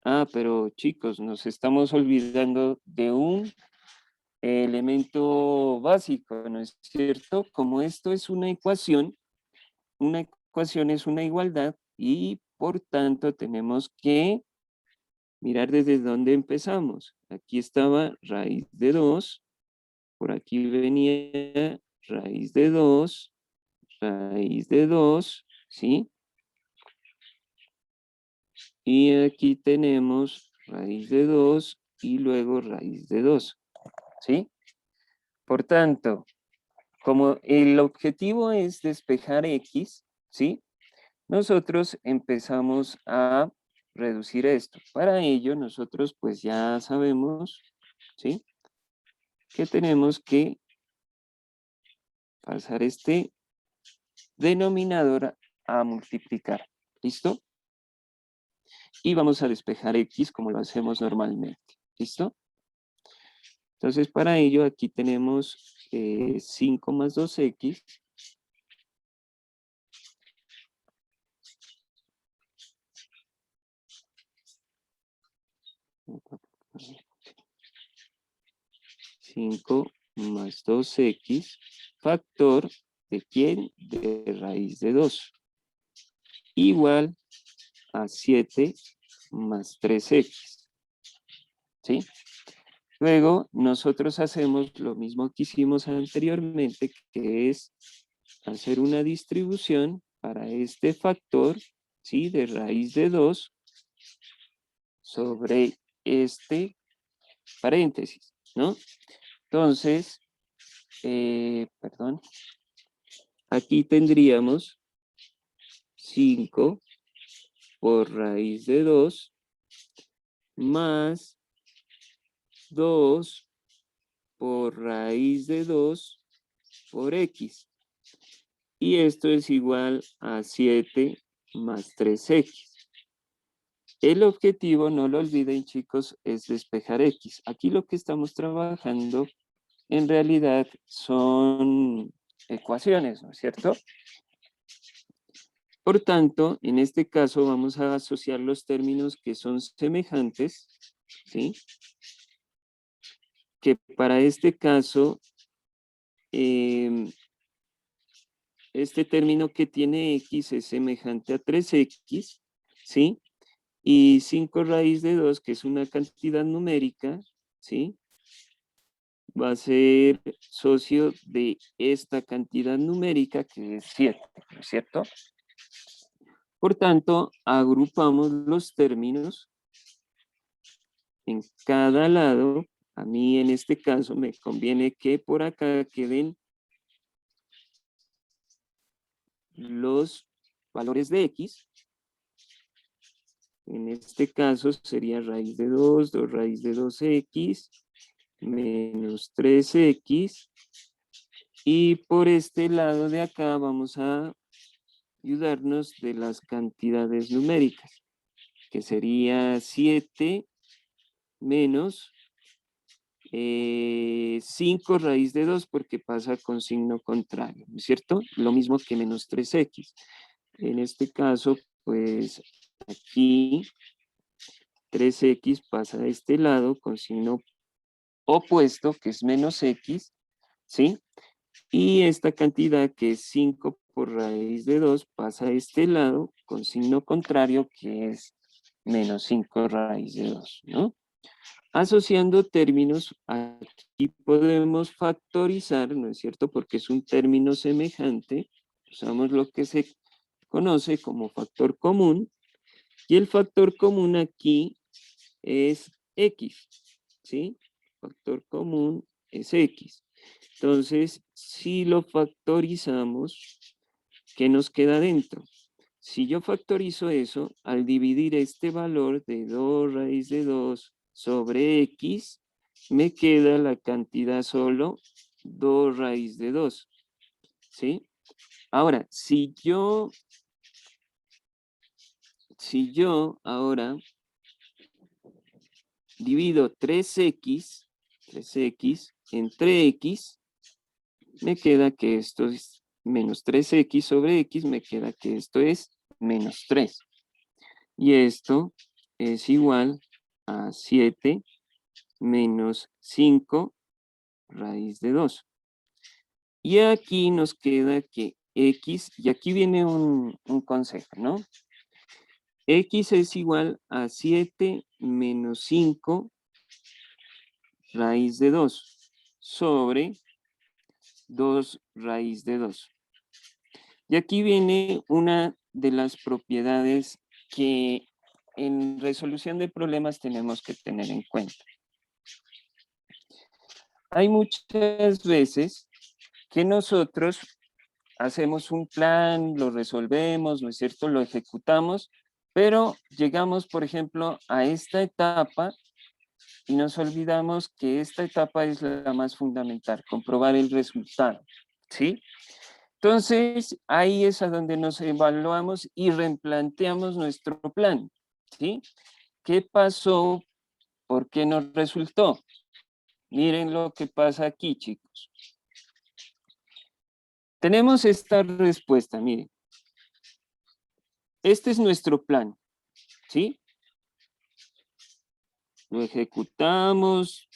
Ah, pero chicos, nos estamos olvidando de un elemento básico, ¿no es cierto? Como esto es una ecuación es una igualdad y por tanto tenemos que mirar desde dónde empezamos. Aquí estaba raíz de 2, por aquí venía raíz de 2, ¿sí? Y aquí tenemos raíz de 2 y luego raíz de 2, ¿sí? Por tanto, como el objetivo es despejar x, ¿sí? Nosotros empezamos a reducir esto. Para ello, nosotros pues ya sabemos, ¿sí? Que tenemos que pasar este denominador a multiplicar. ¿Listo? Y vamos a despejar x como lo hacemos normalmente. ¿Listo? Entonces, para ello, aquí tenemos 5 más 2x. Cinco más 2x, factor de quién? De raíz de 2. Igual a 7 más 3x. ¿Sí? Luego, nosotros hacemos lo mismo que hicimos anteriormente, que es hacer una distribución para este factor, ¿sí? De raíz de 2 sobre este paréntesis, ¿no? Entonces, perdón, aquí tendríamos 5 por raíz de 2 más 2 por raíz de 2 por x. y esto es igual a 7 más 3x. El objetivo, no lo olviden chicos, es despejar x. Aquí lo que estamos trabajando en realidad son ecuaciones, ¿no es cierto? Por tanto, en este caso vamos a asociar los términos que son semejantes, ¿sí? Que para este caso, este término que tiene x es semejante a 3x, ¿sí? Y 5 raíz de 2, que es una cantidad numérica, ¿sí? Va a ser socio de esta cantidad numérica que es 7, ¿no es cierto? Por tanto, agrupamos los términos en cada lado. A mí en este caso me conviene que por acá queden los valores de x. En este caso sería raíz de 2, 2 raíz de 2x, menos 3x. Y por este lado de acá vamos a ayudarnos de las cantidades numéricas, que sería 7 menos 5 raíz de 2 porque pasa con signo contrario, ¿no es cierto? Lo mismo que menos 3x. En este caso, pues aquí 3x pasa a este lado con signo opuesto, que es menos x, ¿sí? Y esta cantidad que es 5 por raíz de 2 pasa a este lado con signo contrario, que es menos 5 raíz de 2, ¿no? Asociando términos, aquí podemos factorizar, ¿no es cierto? Porque es un término semejante. Usamos lo que se conoce como factor común. Y el factor común aquí es x, ¿sí? Factor común es x. Entonces, si lo factorizamos, ¿qué nos queda dentro? Si yo factorizo eso, al dividir este valor de 2 raíz de 2 sobre x, me queda la cantidad solo 2 raíz de 2, ¿sí? Ahora, si yo ahora divido 3x entre x, me queda que esto es menos 3x sobre x, me queda que esto es menos 3. Y esto es igual a 7 menos 5 raíz de 2. Y aquí nos queda que x, y aquí viene un consejo, ¿no? X es igual a 7 menos 5 raíz de 2 sobre 2 raíz de 2. Y aquí viene una de las propiedades que en resolución de problemas tenemos que tener en cuenta. Hay muchas veces que nosotros hacemos un plan, lo resolvemos, ¿no es cierto? Lo ejecutamos, pero llegamos, por ejemplo, a esta etapa y nos olvidamos que esta etapa es la más fundamental, comprobar el resultado, ¿sí? Entonces, ahí es a donde nos evaluamos y replanteamos nuestro plan, ¿sí? ¿Qué pasó? ¿Por qué no resultó? Miren lo que pasa aquí, chicos. Tenemos esta respuesta, miren. Este es nuestro plan, ¿sí? Lo ejecutamos,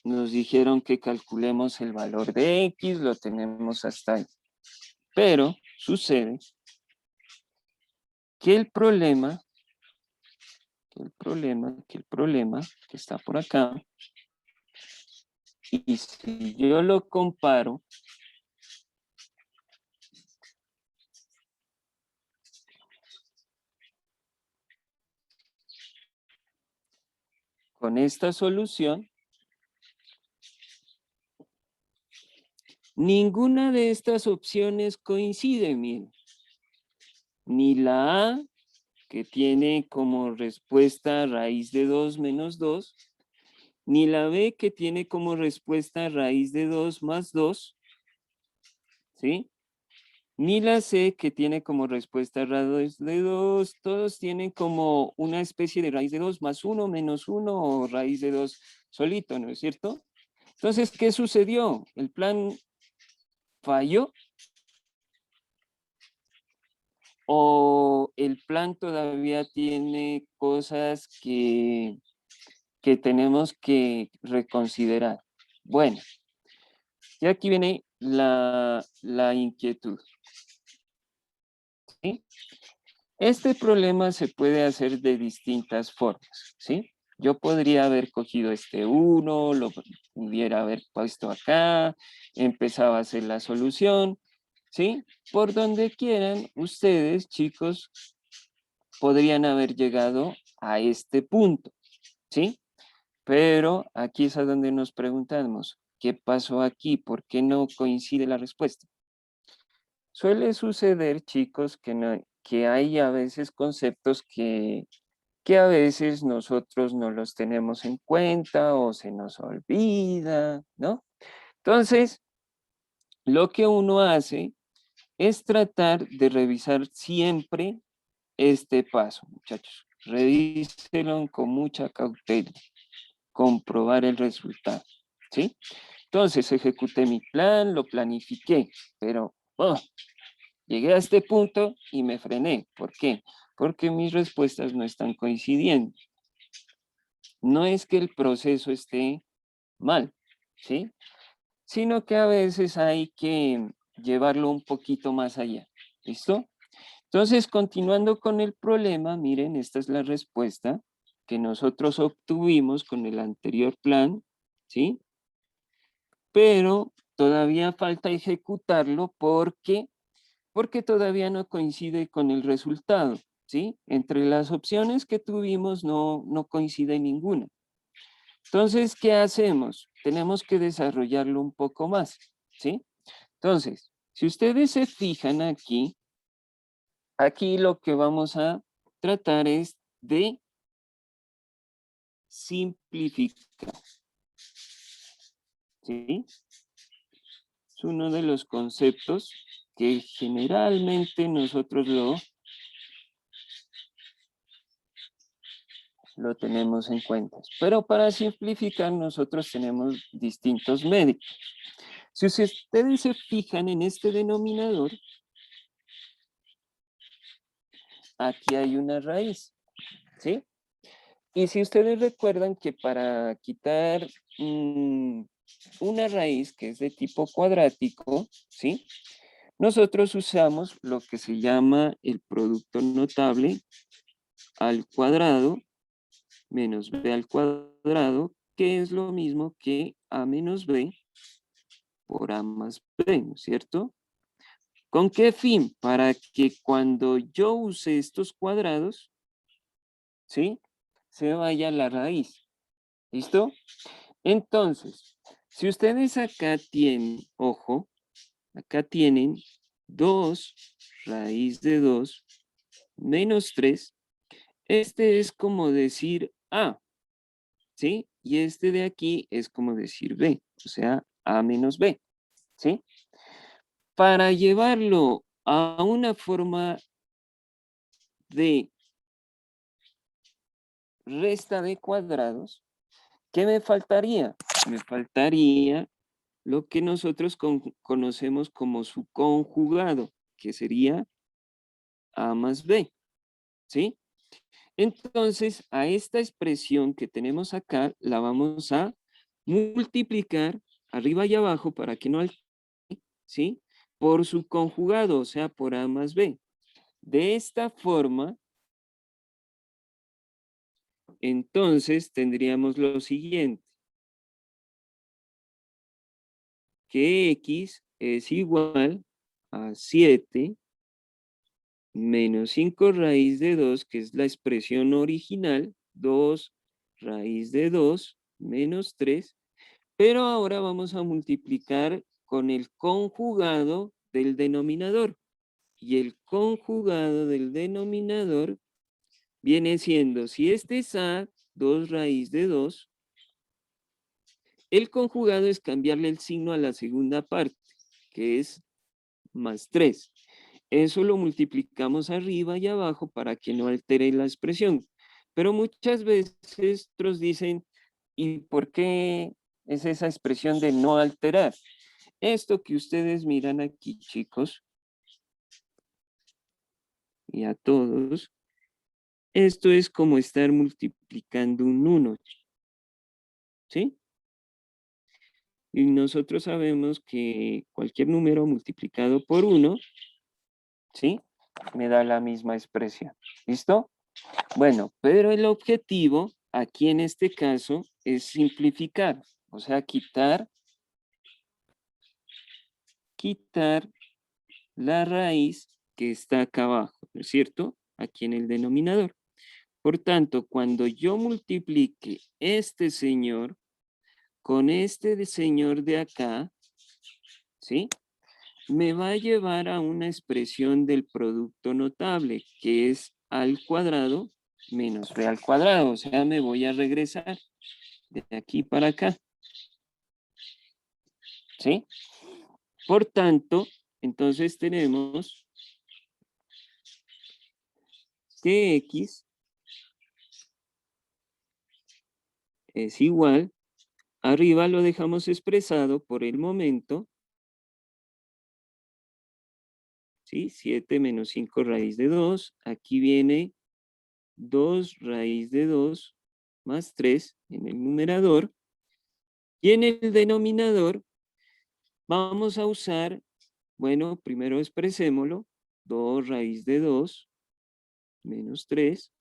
nos dijeron que calculemos el valor de X, lo tenemos hasta ahí. Pero sucede que el problema que está por acá, y si yo lo comparo con esta solución, ninguna de estas opciones coincide, miren. Ni la A, que tiene como respuesta raíz de 2 menos 2, ni la B, que tiene como respuesta raíz de 2 más 2, ¿sí? ni la C, que tiene como respuesta raíz de 2, todos tienen como una especie de raíz de 2 más 1 menos 1 o raíz de 2 solito, ¿no es cierto? Entonces, ¿qué sucedió? ¿El plan falló? ¿O el plan todavía tiene cosas que tenemos que reconsiderar? Bueno, y aquí viene la inquietud. ¿Sí? Este problema se puede hacer de distintas formas, ¿sí? Yo podría haber cogido este 1, lo pudiera haber puesto acá, empezaba a hacer la solución, ¿sí? Por donde quieran, ustedes, chicos, podrían haber llegado a este punto, ¿sí? Pero aquí es a donde nos preguntamos, ¿qué pasó aquí? ¿Por qué no coincide la respuesta? Suele suceder, chicos, que hay a veces conceptos que a veces nosotros no los tenemos en cuenta o se nos olvida, ¿no? Entonces, lo que uno hace es tratar de revisar siempre este paso, muchachos. Revíselo con mucha cautela, comprobar el resultado, ¿sí? Entonces, ejecuté mi plan, lo planifiqué, pero llegué a este punto y me frené. ¿Por qué? Porque mis respuestas no están coincidiendo. No es que el proceso esté mal, ¿sí? Sino que a veces hay que llevarlo un poquito más allá. ¿Listo? Entonces, continuando con el problema, miren, esta es la respuesta que nosotros obtuvimos con el anterior plan, ¿sí? Pero todavía falta ejecutarlo porque todavía no coincide con el resultado, ¿sí? Entre las opciones que tuvimos no coincide ninguna. Entonces, ¿qué hacemos? Tenemos que desarrollarlo un poco más, ¿sí? Entonces, si ustedes se fijan aquí, aquí lo que vamos a tratar es de simplificar, ¿sí? Es uno de los conceptos que generalmente nosotros lo tenemos en cuenta. Pero para simplificar nosotros tenemos distintos métodos. Si ustedes se fijan en este denominador, aquí hay una raíz, ¿sí? Y si ustedes recuerdan que para quitar una raíz que es de tipo cuadrático, ¿sí? Nosotros usamos lo que se llama el producto notable al cuadrado menos b al cuadrado, que es lo mismo que a menos b por a más b, ¿no es cierto? ¿Con qué fin? Para que cuando yo use estos cuadrados, ¿sí? Se vaya la raíz. ¿Listo? Entonces, si ustedes acá tienen, ojo, acá tienen 2 raíz de 2 menos 3, este es como decir A, ¿sí? Y este de aquí es como decir B, o sea, A menos B, ¿sí? Para llevarlo a una forma de resta de cuadrados, ¿qué me faltaría? Me faltaría lo que nosotros conocemos como su conjugado, que sería A más B, ¿sí? Entonces, a esta expresión que tenemos acá, la vamos a multiplicar arriba y abajo para que no alcance, ¿sí? Por su conjugado, o sea, por A más B. De esta forma, entonces tendríamos lo siguiente, que X es igual a 7 menos 5 raíz de 2, que es la expresión original, 2 raíz de 2 menos 3, pero ahora vamos a multiplicar con el conjugado del denominador. Y el conjugado del denominador viene siendo, si este es A, 2 raíz de 2, el conjugado es cambiarle el signo a la segunda parte, que es más 3. eso lo multiplicamos arriba y abajo para que no altere la expresión. Pero muchas veces otros dicen, ¿y por qué es esa expresión de no alterar? Esto que ustedes miran aquí, chicos, y a todos, esto es como estar multiplicando un 1, ¿sí? Y nosotros sabemos que cualquier número multiplicado por 1, ¿sí? Me da la misma expresión. ¿Listo? Bueno, pero el objetivo aquí en este caso es simplificar, o sea, quitar la raíz que está acá abajo, ¿no es cierto? Aquí en el denominador. Por tanto, cuando yo multiplique este señor con este señor de acá, ¿sí? Me va a llevar a una expresión del producto notable, que es a al cuadrado menos b al cuadrado. O sea, me voy a regresar de aquí para acá. ¿Sí? Por tanto, entonces tenemos que x es igual, arriba lo dejamos expresado por el momento, ¿sí? 7 menos 5 raíz de 2, aquí viene 2 raíz de 2 más 3 en el numerador, y en el denominador vamos a usar, bueno, primero expresémoslo, 2 raíz de 2 menos 3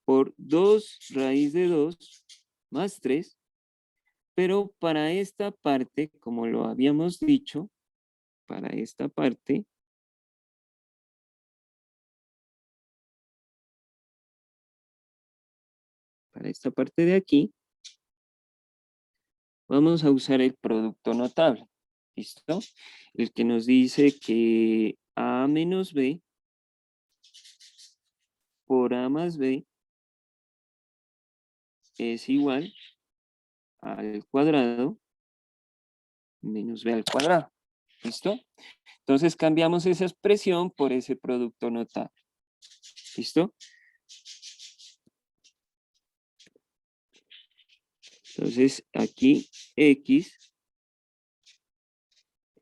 por 2 raíz de 2 más 3, pero para esta parte, como lo habíamos dicho, para esta parte, de aquí, vamos a usar el producto notable. ¿Listo? El que nos dice que A menos B por A más B es igual al cuadrado menos B al cuadrado. ¿Listo? Entonces cambiamos esa expresión por ese producto notable. ¿Listo? Entonces aquí X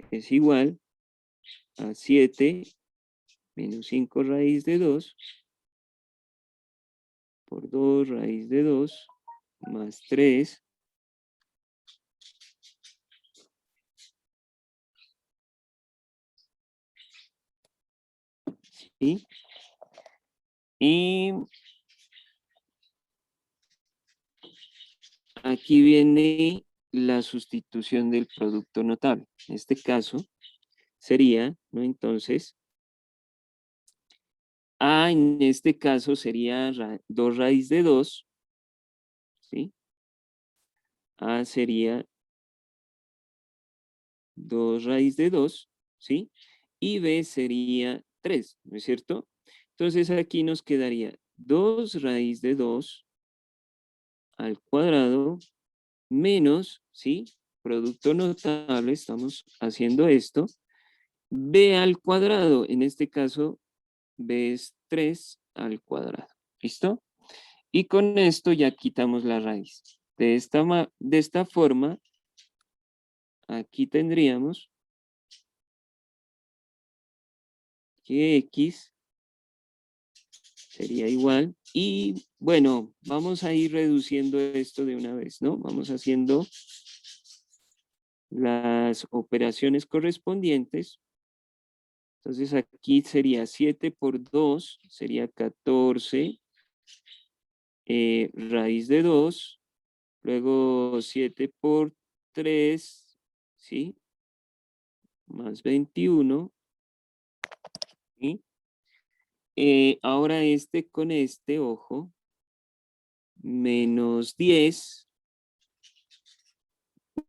es igual a 7 menos 5 raíz de 2 por 2 raíz de 2 más 3 ¿sí? Y aquí viene la sustitución del producto notable. En este caso sería, ¿no? Entonces, A en este caso sería 2 raíz de 2, ¿sí? A sería 2 raíz de 2, ¿sí? Y B sería 3, ¿no es cierto? Entonces aquí nos quedaría 2 raíz de 2 al cuadrado menos, ¿sí? Producto notable, estamos haciendo esto. B al cuadrado, en este caso, B es 3 al cuadrado. ¿Listo? Y con esto ya quitamos la raíz. De esta forma, aquí tendríamos que X sería igual. Y bueno, vamos a ir reduciendo esto de una vez, ¿no? Vamos haciendo las operaciones correspondientes. Entonces aquí sería 7 por 2, sería 14, raíz de 2, luego 7 por 3, ¿sí? Más 21, ¿sí? Ahora este con este, ojo, menos 10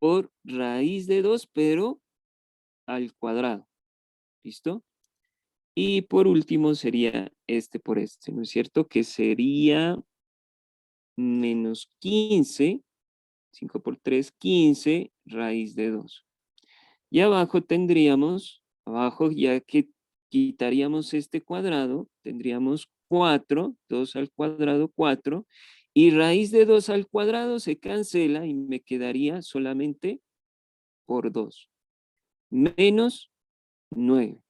por raíz de 2, pero al cuadrado. ¿Listo? Y por último sería este por este, ¿no es cierto? Que sería menos 15, 5 por 3, 15, raíz de 2. Y abajo tendríamos, abajo ya que quitaríamos este cuadrado, tendríamos 4, 2 al cuadrado, 4, y raíz de 2 al cuadrado se cancela y me quedaría solamente por 2, menos 9.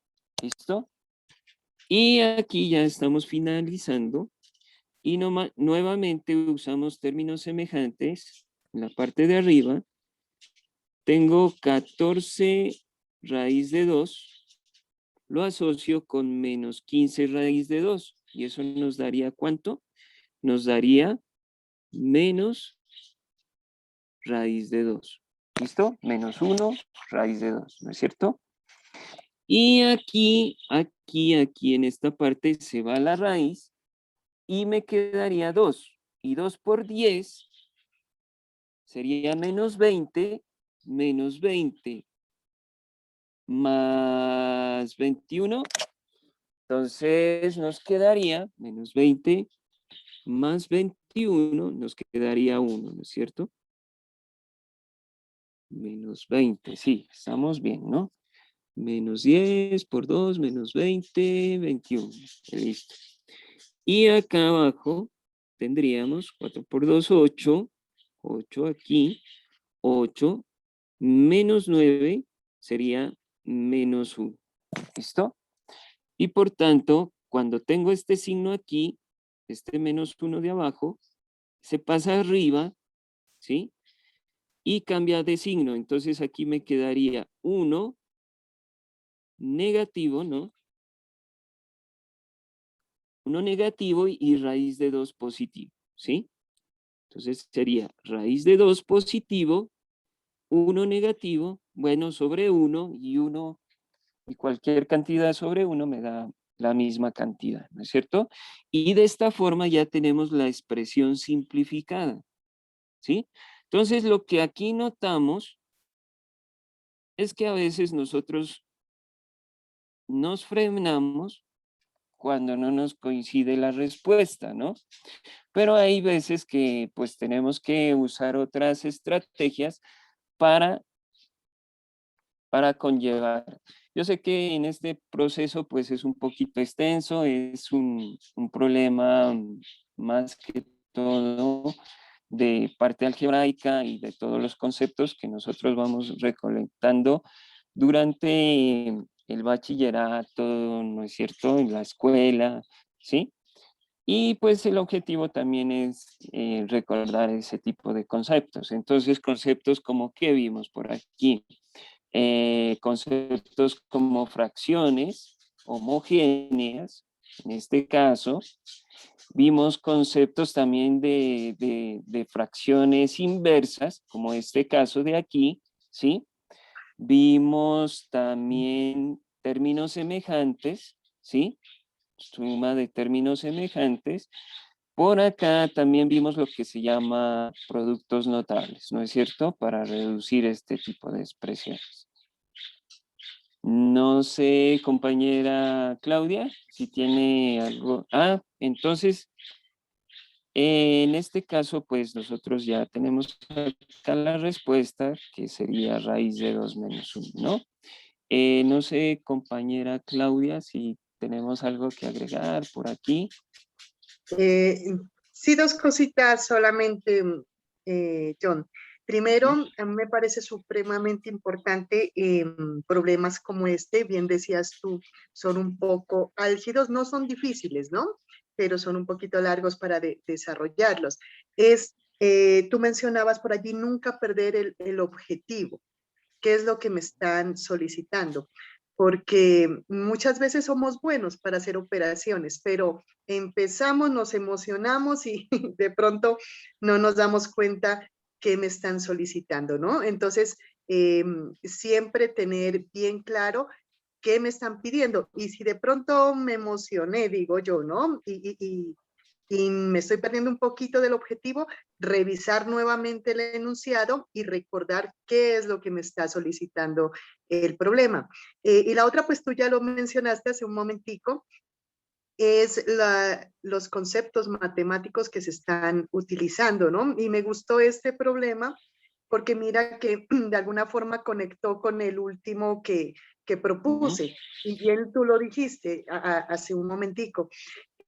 ¿Listo? Y aquí ya estamos finalizando y nuevamente usamos términos semejantes en la parte de arriba. Tengo 14 raíz de 2, lo asocio con menos 15 raíz de 2 y eso nos daría ¿cuánto? Nos daría menos raíz de 2. ¿Listo? Menos 1 raíz de 2, ¿no es cierto? Y aquí en esta parte se va la raíz y me quedaría 2. Y 2 por 10 sería menos 20 más 21. Entonces nos quedaría menos 20 más 21, nos quedaría 1, ¿no es cierto? Menos 20, sí, estamos bien, ¿no? Menos 10 por 2, menos 20, 21. Listo. Y acá abajo tendríamos 4 por 2, 8. 8 aquí. 8 menos 9 sería menos 1. ¿Listo? Y por tanto, cuando tengo este signo aquí, este menos 1 de abajo, se pasa arriba, ¿sí? Y cambia de signo. Entonces aquí me quedaría 1 negativo, ¿no? 1 negativo y raíz de 2 positivo, ¿sí? Entonces sería raíz de 2 positivo, 1 negativo, bueno, sobre 1 y 1, y cualquier cantidad sobre 1 me da la misma cantidad, ¿no es cierto? Y de esta forma ya tenemos la expresión simplificada, ¿sí? Entonces lo que aquí notamos es que a veces nosotros nos frenamos cuando no nos coincide la respuesta, ¿no? Pero hay veces que pues tenemos que usar otras estrategias para conllevar. Yo sé que en este proceso pues es un poquito extenso, es un problema más que todo de parte algebraica y de todos los conceptos que nosotros vamos recolectando durante el bachillerato, ¿no es cierto? En la escuela, ¿sí? Y pues el objetivo también es recordar ese tipo de conceptos. Entonces, conceptos como que vimos por aquí, conceptos como fracciones homogéneas, en este caso, vimos conceptos también de fracciones inversas, como este caso de aquí, ¿sí? Vimos también términos semejantes, ¿sí? Suma de términos semejantes. Por acá también vimos lo que se llama productos notables, ¿no es cierto? Para reducir este tipo de expresiones. No sé, compañera Claudia, si tiene algo. Ah, entonces, en este caso, pues nosotros ya tenemos acá la respuesta, que sería raíz de 2 menos 1, ¿no? No sé, compañera Claudia, si tenemos algo que agregar por aquí. Sí, dos cositas solamente, John. Primero, a mí me parece supremamente importante problemas como este, bien decías tú, son un poco álgidos, no son difíciles, ¿no? Pero son un poquito largos para desarrollarlos. Tú mencionabas por allí nunca perder el objetivo. ¿Qué es lo que me están solicitando? Porque muchas veces somos buenos para hacer operaciones, pero empezamos, nos emocionamos y de pronto no nos damos cuenta qué me están solicitando, ¿no? Entonces, siempre tener bien claro qué me están pidiendo. Y si de pronto me emocioné, digo yo, ¿no? Y me estoy perdiendo un poquito del objetivo, revisar nuevamente el enunciado y recordar qué es lo que me está solicitando el problema. Y la otra, pues tú ya lo mencionaste hace un momentico, es los conceptos matemáticos que se están utilizando, ¿no? Y me gustó este problema porque mira que de alguna forma conectó con el último que que propuse. Y bien tú lo dijiste hace un momentico.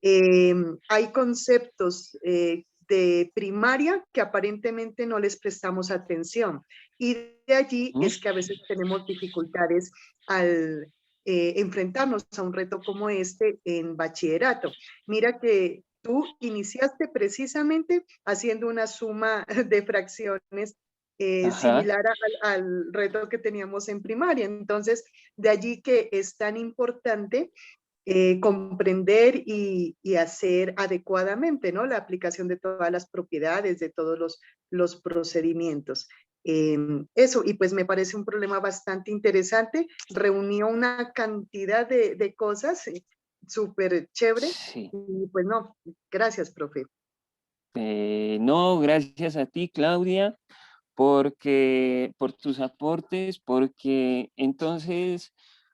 Hay conceptos de primaria que aparentemente no les prestamos atención. Y de allí es que a veces tenemos dificultades al enfrentarnos a un reto como este en bachillerato. Mira que tú iniciaste precisamente haciendo una suma de fracciones Ajá. similar al reto que teníamos en primaria. Entonces, de allí que es tan importante comprender y hacer adecuadamente, ¿no? La aplicación de todas las propiedades, de todos los procedimientos. Eso, y pues me parece un problema bastante interesante. Reunió una cantidad de cosas súper chévere. Sí. Y pues no, gracias, profe. No, gracias a ti, Claudia, porque por tus aportes, porque entonces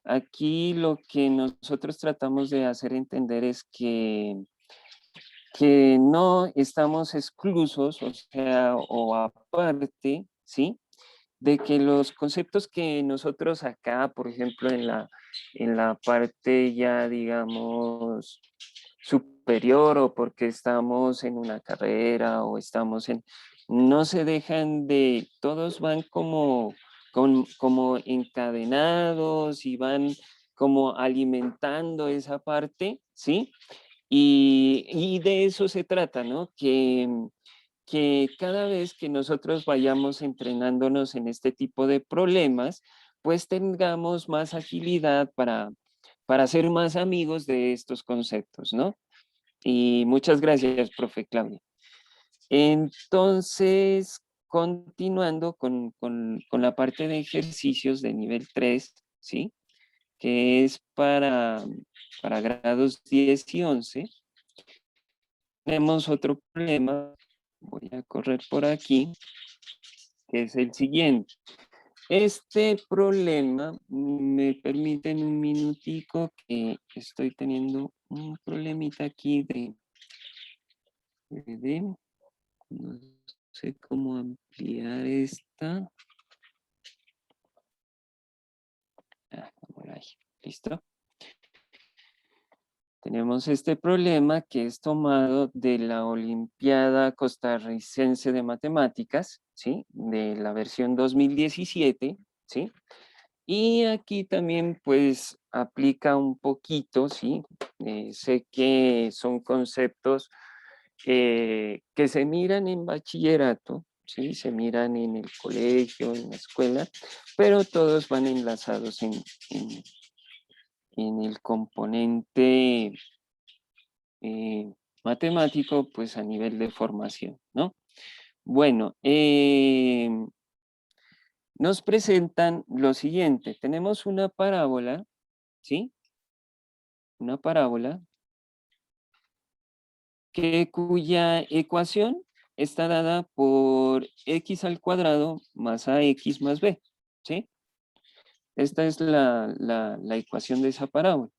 aquí lo que nosotros tratamos de hacer entender es que no estamos exclusos, o sea, o aparte, ¿sí? De que los conceptos que nosotros acá, por ejemplo, en la parte ya, digamos, superior o porque estamos en una carrera o estamos en, no se dejan de, todos van como encadenados y van como alimentando esa parte, ¿sí? Y de eso se trata, ¿no? Que cada vez que nosotros vayamos entrenándonos en este tipo de problemas, pues tengamos más agilidad para ser más amigos de estos conceptos, ¿no? Y muchas gracias, profe Claudia. Entonces, continuando con la parte de ejercicios de nivel 3, ¿sí? Que es para grados 10 y 11. Tenemos otro problema, voy a correr por aquí, que es el siguiente. Este problema, me permiten un minutico que estoy teniendo un problemita aquí no sé cómo ampliar esta. Por ahí, ¿listo? Tenemos este problema que es tomado de la Olimpiada Costarricense de Matemáticas, ¿sí? De la versión 2017, ¿sí? Y aquí también pues aplica un poquito, ¿sí? Sé que son conceptos que se miran en bachillerato, ¿sí? Se miran en el colegio, en la escuela, pero todos van enlazados en el componente matemático, pues a nivel de formación, ¿no? Bueno, nos presentan lo siguiente. Tenemos una parábola, ¿sí? Una parábola cuya ecuación está dada por x al cuadrado más ax más b, ¿sí? Esta es la ecuación de esa parábola.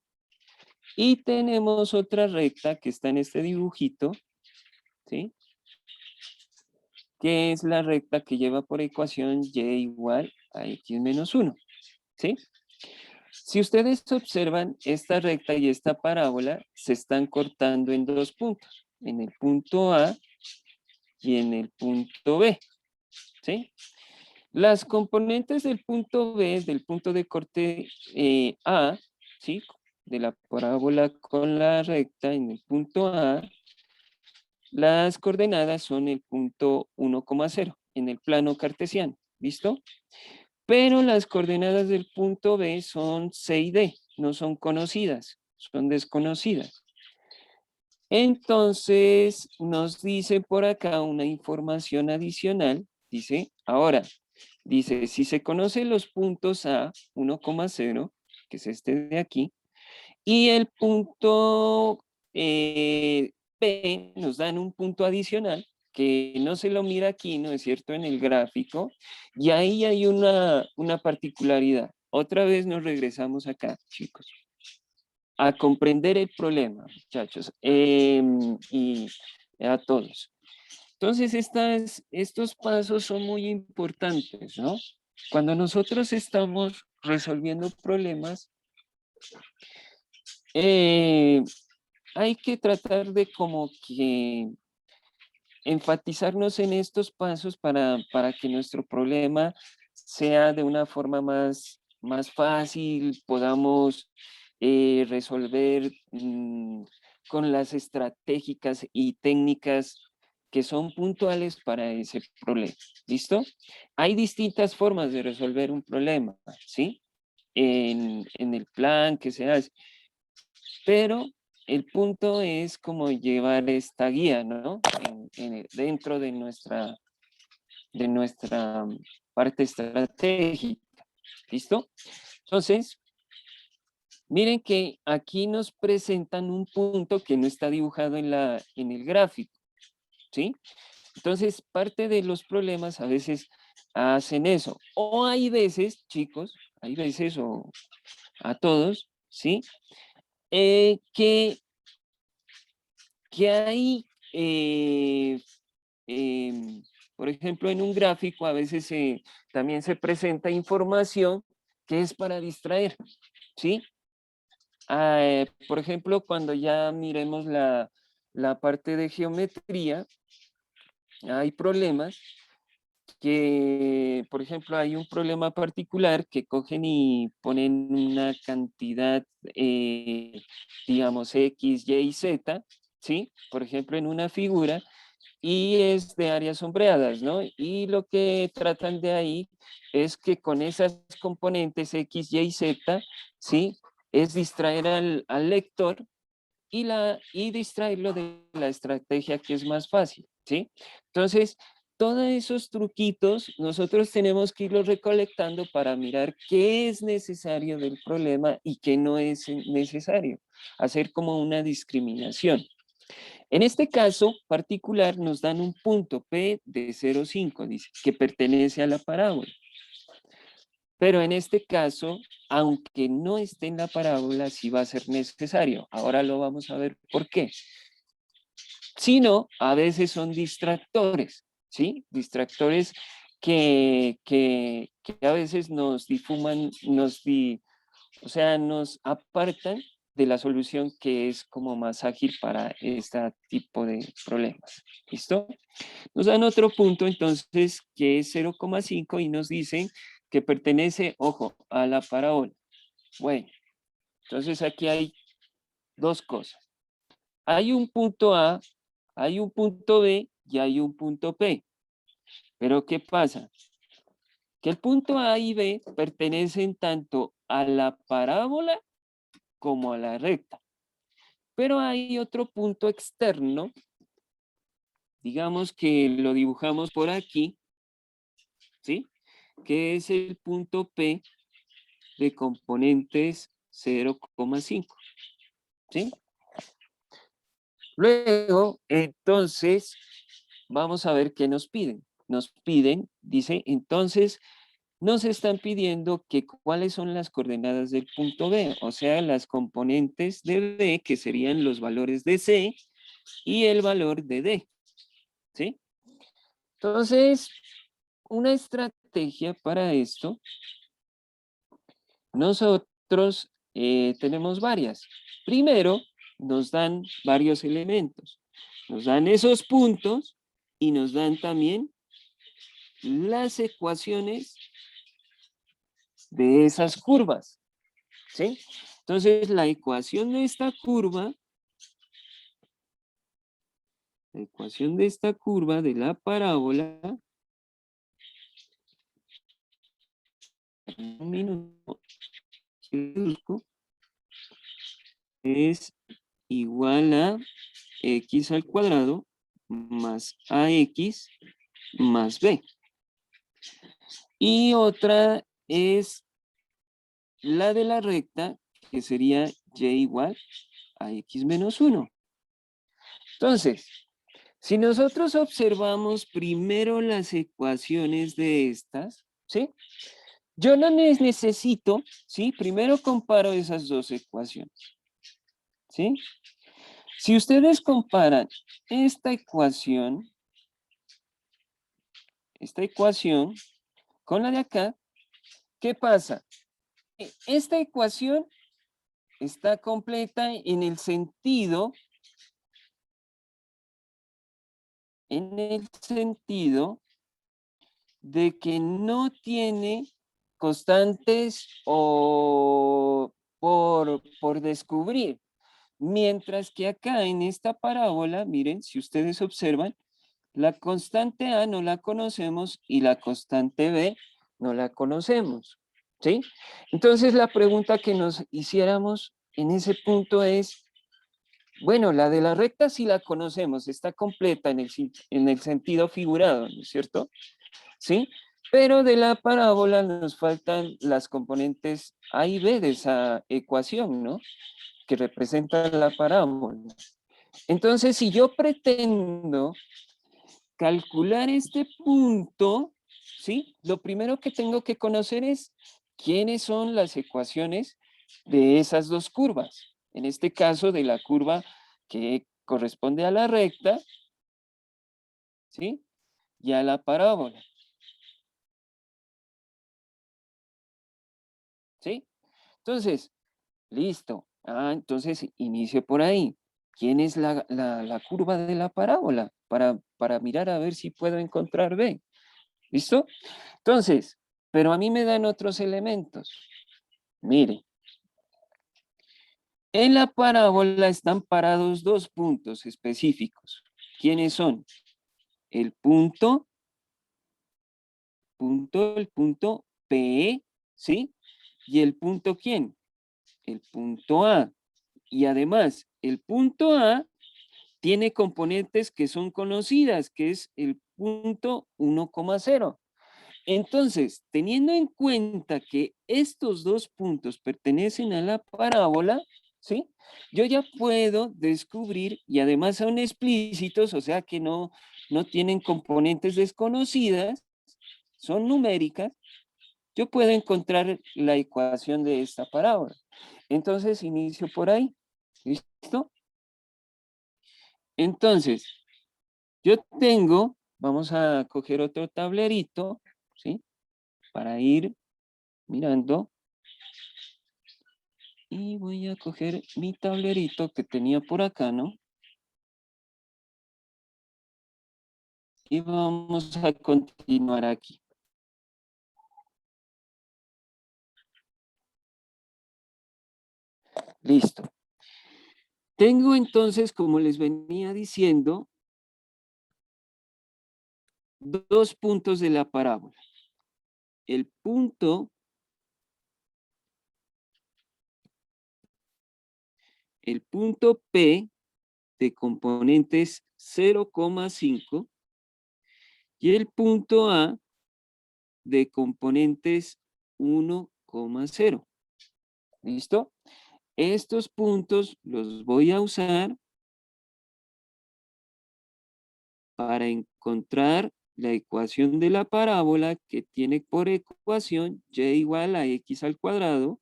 Y tenemos otra recta que está en este dibujito, ¿sí? Que es la recta que lleva por ecuación y igual a x menos 1, ¿sí? Si ustedes observan, esta recta y esta parábola se están cortando en dos puntos, en el punto A y en el punto B, ¿sí? Las componentes del punto B, del punto de corte A, ¿sí? De la parábola con la recta en el punto A, las coordenadas son el punto 1,0 en el plano cartesiano, ¿listo? Pero las coordenadas del punto B son C y D, no son conocidas, son desconocidas. Entonces nos dice por acá una información adicional, dice, ahora, dice, si se conocen los puntos A, 1,0, que es este de aquí, y el punto P nos dan un punto adicional, que no se lo mira aquí, ¿no es cierto?, en el gráfico, y ahí hay una particularidad. Otra vez nos regresamos acá, chicos, a comprender el problema, muchachos, y a todos. Entonces, estos pasos son muy importantes, ¿no? Cuando nosotros estamos resolviendo problemas, hay que tratar de como que enfatizarnos en estos pasos para que nuestro problema sea de una forma más fácil, podamos resolver con las estratégicas y técnicas que son puntuales para ese problema. ¿Listo? Hay distintas formas de resolver un problema, ¿sí? En el plan que se hace, pero el punto es como llevar esta guía, ¿no? Dentro de nuestra parte estratégica. ¿Listo? Entonces, miren que aquí nos presentan un punto que no está dibujado en el gráfico, ¿sí? Entonces, parte de los problemas a veces hacen eso. O hay veces, chicos, hay veces o a todos, ¿sí? Que hay, por ejemplo, en un gráfico a veces también se presenta información que es para distraer, ¿sí? Por ejemplo, cuando ya miremos la parte de geometría, hay problemas que, por ejemplo, hay un problema particular que cogen y ponen una cantidad, digamos, X, Y, Z, ¿sí? Por ejemplo, en una figura, y es de áreas sombreadas, ¿no? Y lo que tratan de ahí es que con esas componentes X, Y, Z, ¿sí? Es distraer al lector y distraerlo de la estrategia que es más fácil, ¿sí? Entonces, todos esos truquitos nosotros tenemos que irlos recolectando para mirar qué es necesario del problema y qué no es necesario. Hacer como una discriminación. En este caso particular nos dan un punto P de 0,5, dice, que pertenece a la parábola. Pero en este caso, aunque no esté en la parábola, sí va a ser necesario. Ahora lo vamos a ver por qué. Si no, a veces son distractores, ¿sí? Distractores que a veces nos difuman, o sea, nos apartan de la solución que es como más ágil para este tipo de problemas. ¿Listo? Nos dan otro punto entonces que es 0,5 y nos dicen que pertenece, ojo, a la parábola. Bueno, entonces aquí hay dos cosas. Hay un punto A, hay un punto B y hay un punto P. Pero ¿qué pasa? Que el punto A y B pertenecen tanto a la parábola como a la recta. Pero hay otro punto externo, digamos que lo dibujamos por aquí, ¿sí? Que es el punto P de componentes 0,5, ¿sí? Luego, entonces, vamos a ver qué nos piden. Nos piden, dice, entonces, nos están pidiendo que cuáles son las coordenadas del punto B, o sea, las componentes de B, que serían los valores de C y el valor de D, ¿sí? Entonces, una estrategia para esto, nosotros tenemos varias. Primero, nos dan varios elementos. Nos dan esos puntos y nos dan también las ecuaciones de esas curvas, ¿sí? Entonces, la ecuación de esta curva, la ecuación de esta curva de la parábola, un minuto, es igual a x al cuadrado más ax más b. Y otra es la de la recta, que sería y igual a x menos 1. Entonces, si nosotros observamos primero las ecuaciones de estas, ¿sí? Yo no necesito, ¿sí? Primero comparo esas dos ecuaciones, ¿sí? Si ustedes comparan esta ecuación con la de acá, ¿qué pasa? esta ecuación está completa en el sentido de que no tiene constantes o por descubrir. Mientras que acá en esta parábola, miren, si ustedes observan, la constante A no la conocemos y la constante B no la conocemos, ¿sí? Entonces la pregunta que nos hiciéramos en ese punto es, bueno, la de la recta sí la conocemos, está completa en el sentido figurado, ¿no es cierto? ¿Sí? Pero de la parábola nos faltan las componentes A y B de esa ecuación, ¿no? Que representan la parábola. Entonces, si yo pretendo calcular este punto, ¿sí? Lo primero que tengo que conocer es quiénes son las ecuaciones de esas dos curvas. En este caso, de la curva que corresponde a la recta, ¿sí? Y a la parábola, ¿sí? Entonces, listo. Entonces inicio por ahí. ¿Quién es la curva de la parábola? Para mirar a ver si puedo encontrar B. ¿Listo? Entonces, pero a mí me dan otros elementos. Mire, en la parábola están parados dos puntos específicos. ¿Quiénes son? El el punto P, ¿sí? Y el punto ¿quién? El punto A. Y además, el punto A tiene componentes que son conocidas, que es el punto 1,0. Entonces, teniendo en cuenta que estos dos puntos pertenecen a la parábola, ¿sí? Yo ya puedo descubrir, y además son explícitos, o sea que no tienen componentes desconocidas, son numéricas, yo puedo encontrar la ecuación de esta parábola. Entonces, inicio por ahí. ¿Listo? Entonces, yo tengo, vamos a coger otro tablerito, ¿sí? Para ir mirando. Y voy a coger mi tablerito que tenía por acá, ¿no? Y vamos a continuar aquí. Listo. Tengo entonces, como les venía diciendo, dos puntos de la parábola. El punto P de componentes 0,5 y el punto A de componentes 1,0. ¿Listo? Estos puntos los voy a usar para encontrar la ecuación de la parábola que tiene por ecuación y igual a x al cuadrado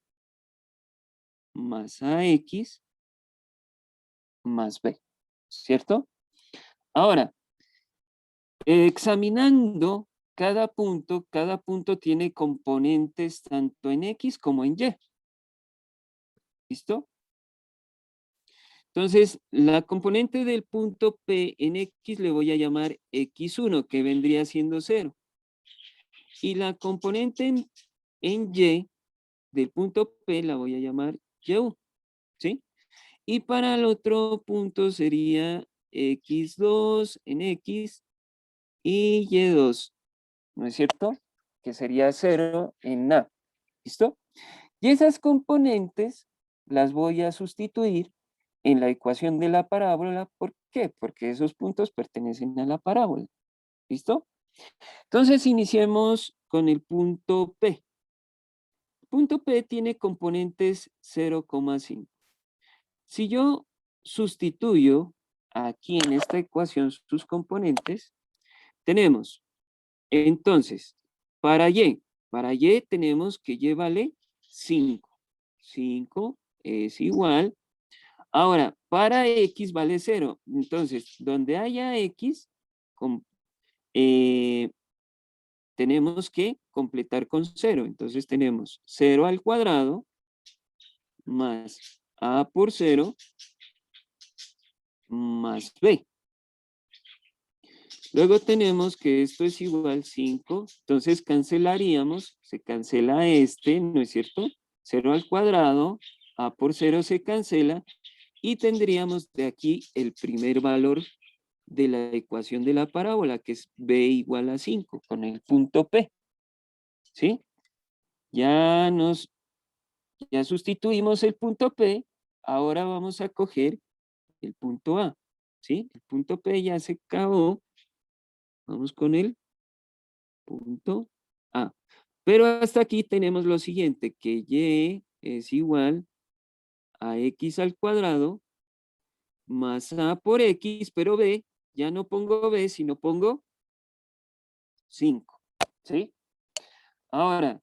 más ax más b, ¿cierto? Ahora, examinando cada punto tiene componentes tanto en x como en y. ¿Listo? Entonces, la componente del punto P en x le voy a llamar x1, que vendría siendo 0. Y la componente en y del punto P la voy a llamar y1, ¿sí? Y para el otro punto sería x2 en x y y2, ¿no es cierto? Que sería 0 en a, ¿listo? Y esas componentes las voy a sustituir en la ecuación de la parábola. ¿Por qué? Porque esos puntos pertenecen a la parábola, ¿listo? Entonces iniciemos con el punto P. El punto P tiene componentes 0,5. Si yo sustituyo aquí en esta ecuación sus componentes, tenemos entonces para y tenemos que y vale 5. 5 es igual. Ahora, para x vale 0. Entonces, donde haya x, tenemos que completar con 0. Entonces tenemos 0 al cuadrado más a por 0 más b. Luego tenemos que esto es igual a 5. Entonces cancelaríamos, se cancela este, ¿no es cierto? 0 al cuadrado, a por 0 se cancela y tendríamos de aquí el primer valor de la ecuación de la parábola, que es b igual a 5, con el punto P. ¿Sí? Ya sustituimos el punto P, ahora vamos a coger el punto A. ¿Sí? El punto P ya se acabó. Vamos con el punto A. Pero hasta aquí tenemos lo siguiente, que y es igual a x al cuadrado más a por x, pero b, ya no pongo b, sino pongo 5. ¿Sí? Ahora,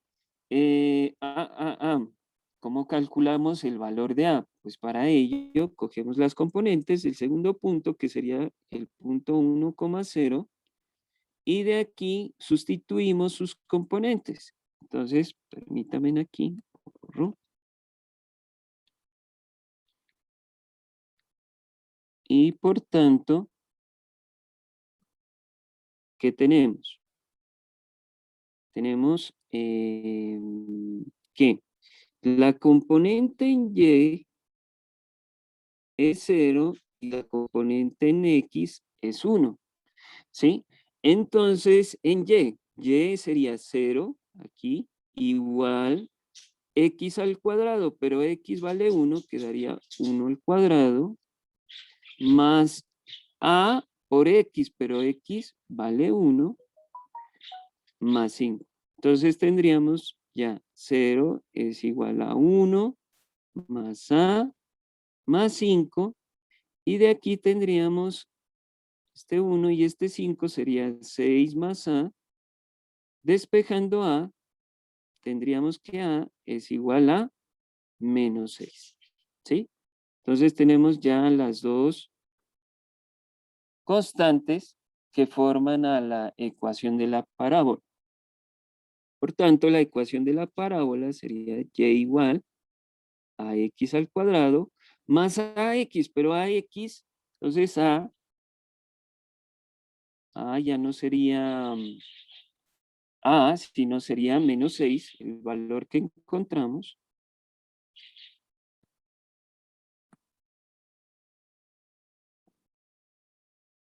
¿cómo calculamos el valor de A? Pues para ello, cogemos las componentes del segundo punto, que sería el punto 1,0, y de aquí sustituimos sus componentes. Entonces, permítanme aquí. Borro. Y por tanto, ¿qué tenemos? Tenemos que la componente en Y es 0 y la componente en X es 1, ¿sí? Entonces, en Y sería 0, aquí, igual X al cuadrado, pero X vale 1, quedaría 1 al cuadrado, más A por X, pero X vale 1, más 5. Entonces tendríamos ya 0 es igual a 1, más A, más 5, y de aquí tendríamos este 1 y este 5 sería 6 más A. Despejando A, tendríamos que A es igual a menos 6. ¿Sí? Entonces tenemos ya las dos constantes que forman a la ecuación de la parábola. Por tanto, la ecuación de la parábola sería y igual a x al cuadrado más ax, pero ax, entonces a ya no sería a, sino sería menos 6, el valor que encontramos.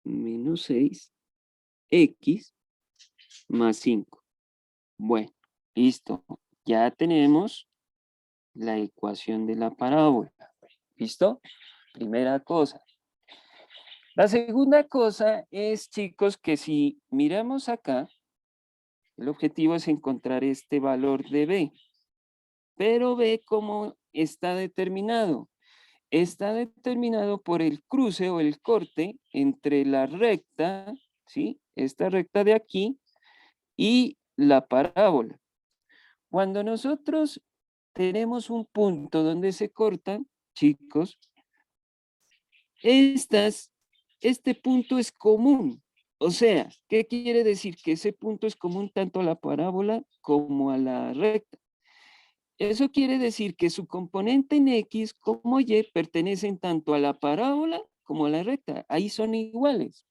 Menos 6, x más 5. Bueno, listo. Ya tenemos la ecuación de la parábola. ¿Listo? Primera cosa. La segunda cosa es, chicos, que si miramos acá, el objetivo es encontrar este valor de b. Pero b, ¿cómo está determinado? Está determinado por el cruce o el corte entre la recta, ¿sí? Esta recta de aquí y la parábola. Cuando nosotros tenemos un punto donde se cortan, chicos, este punto es común. O sea, ¿qué quiere decir? Que ese punto es común tanto a la parábola como a la recta. Eso quiere decir que su componente en X como Y pertenecen tanto a la parábola como a la recta. Ahí son iguales.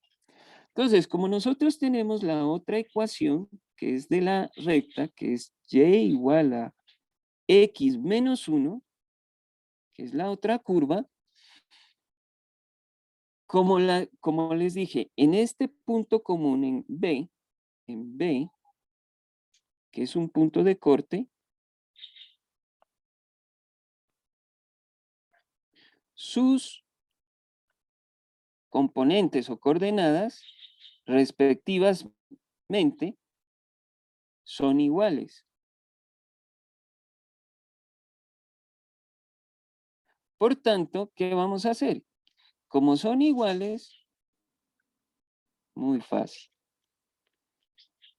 Entonces, como nosotros tenemos la otra ecuación, que es de la recta, que es Y igual a X menos 1, que es la otra curva, como les dije, en este punto común en B, que es un punto de corte, sus componentes o coordenadas respectivamente son iguales. Por tanto, ¿qué vamos a hacer? Como son iguales, muy fácil.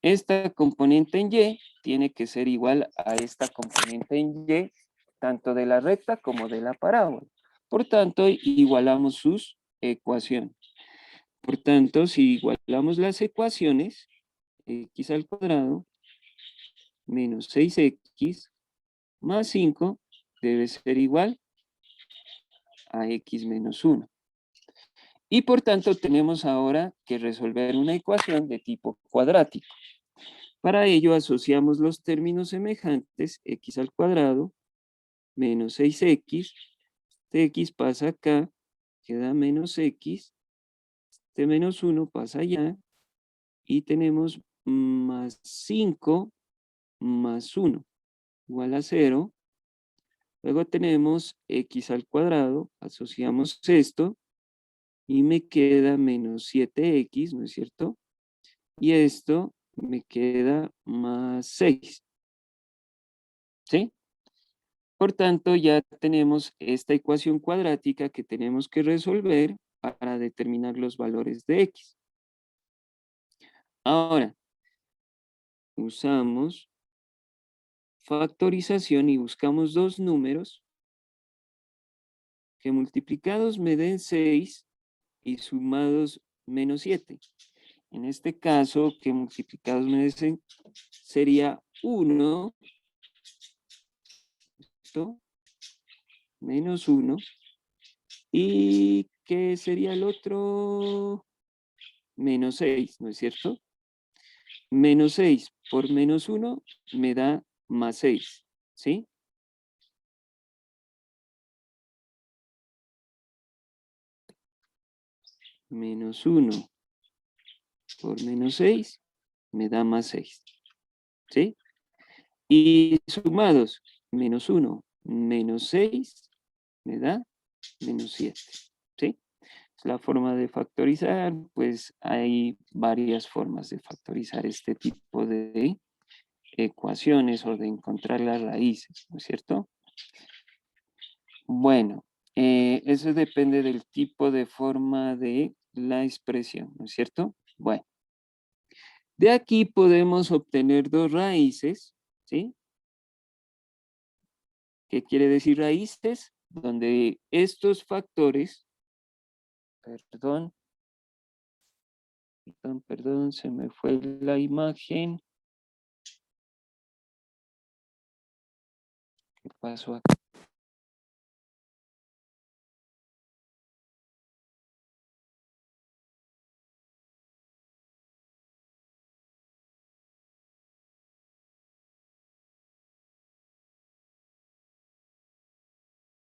Esta componente en Y tiene que ser igual a esta componente en Y, tanto de la recta como de la parábola. Por tanto, igualamos sus ecuaciones. Por tanto, si igualamos las ecuaciones, x al cuadrado menos 6x más 5 debe ser igual a x menos 1. Y por tanto tenemos ahora que resolver una ecuación de tipo cuadrático. Para ello asociamos los términos semejantes, x al cuadrado menos 6x, este x pasa acá, queda menos x, este menos 1 pasa allá, y tenemos más 5 más 1 igual a 0. Luego tenemos x al cuadrado, asociamos esto, y me queda menos 7x, ¿no es cierto? Y esto me queda más 6, ¿sí? Por tanto, ya tenemos esta ecuación cuadrática que tenemos que resolver para determinar los valores de x. Ahora, usamos factorización y buscamos dos números que multiplicados me den 6 y sumados menos 7. En este caso, que multiplicados me den sería 1, ¿listo? Menos 1. ¿Y qué sería el otro? Menos 6, ¿no es cierto? Menos 6 por menos 1 me da más 6, ¿sí? Menos 1 por menos 6 me da más 6, ¿sí? Y sumados, menos 1 menos 6 me da menos 7, ¿sí? Es la forma de factorizar, pues hay varias formas de factorizar este tipo de ecuaciones o de encontrar las raíces, ¿no es cierto? Bueno, eso depende del tipo de forma de la expresión, ¿no es cierto? Bueno, de aquí podemos obtener dos raíces, ¿sí? ¿Qué quiere decir raíces? Donde estos factores, perdón, se me fue la imagen. ¿Qué pasó acá?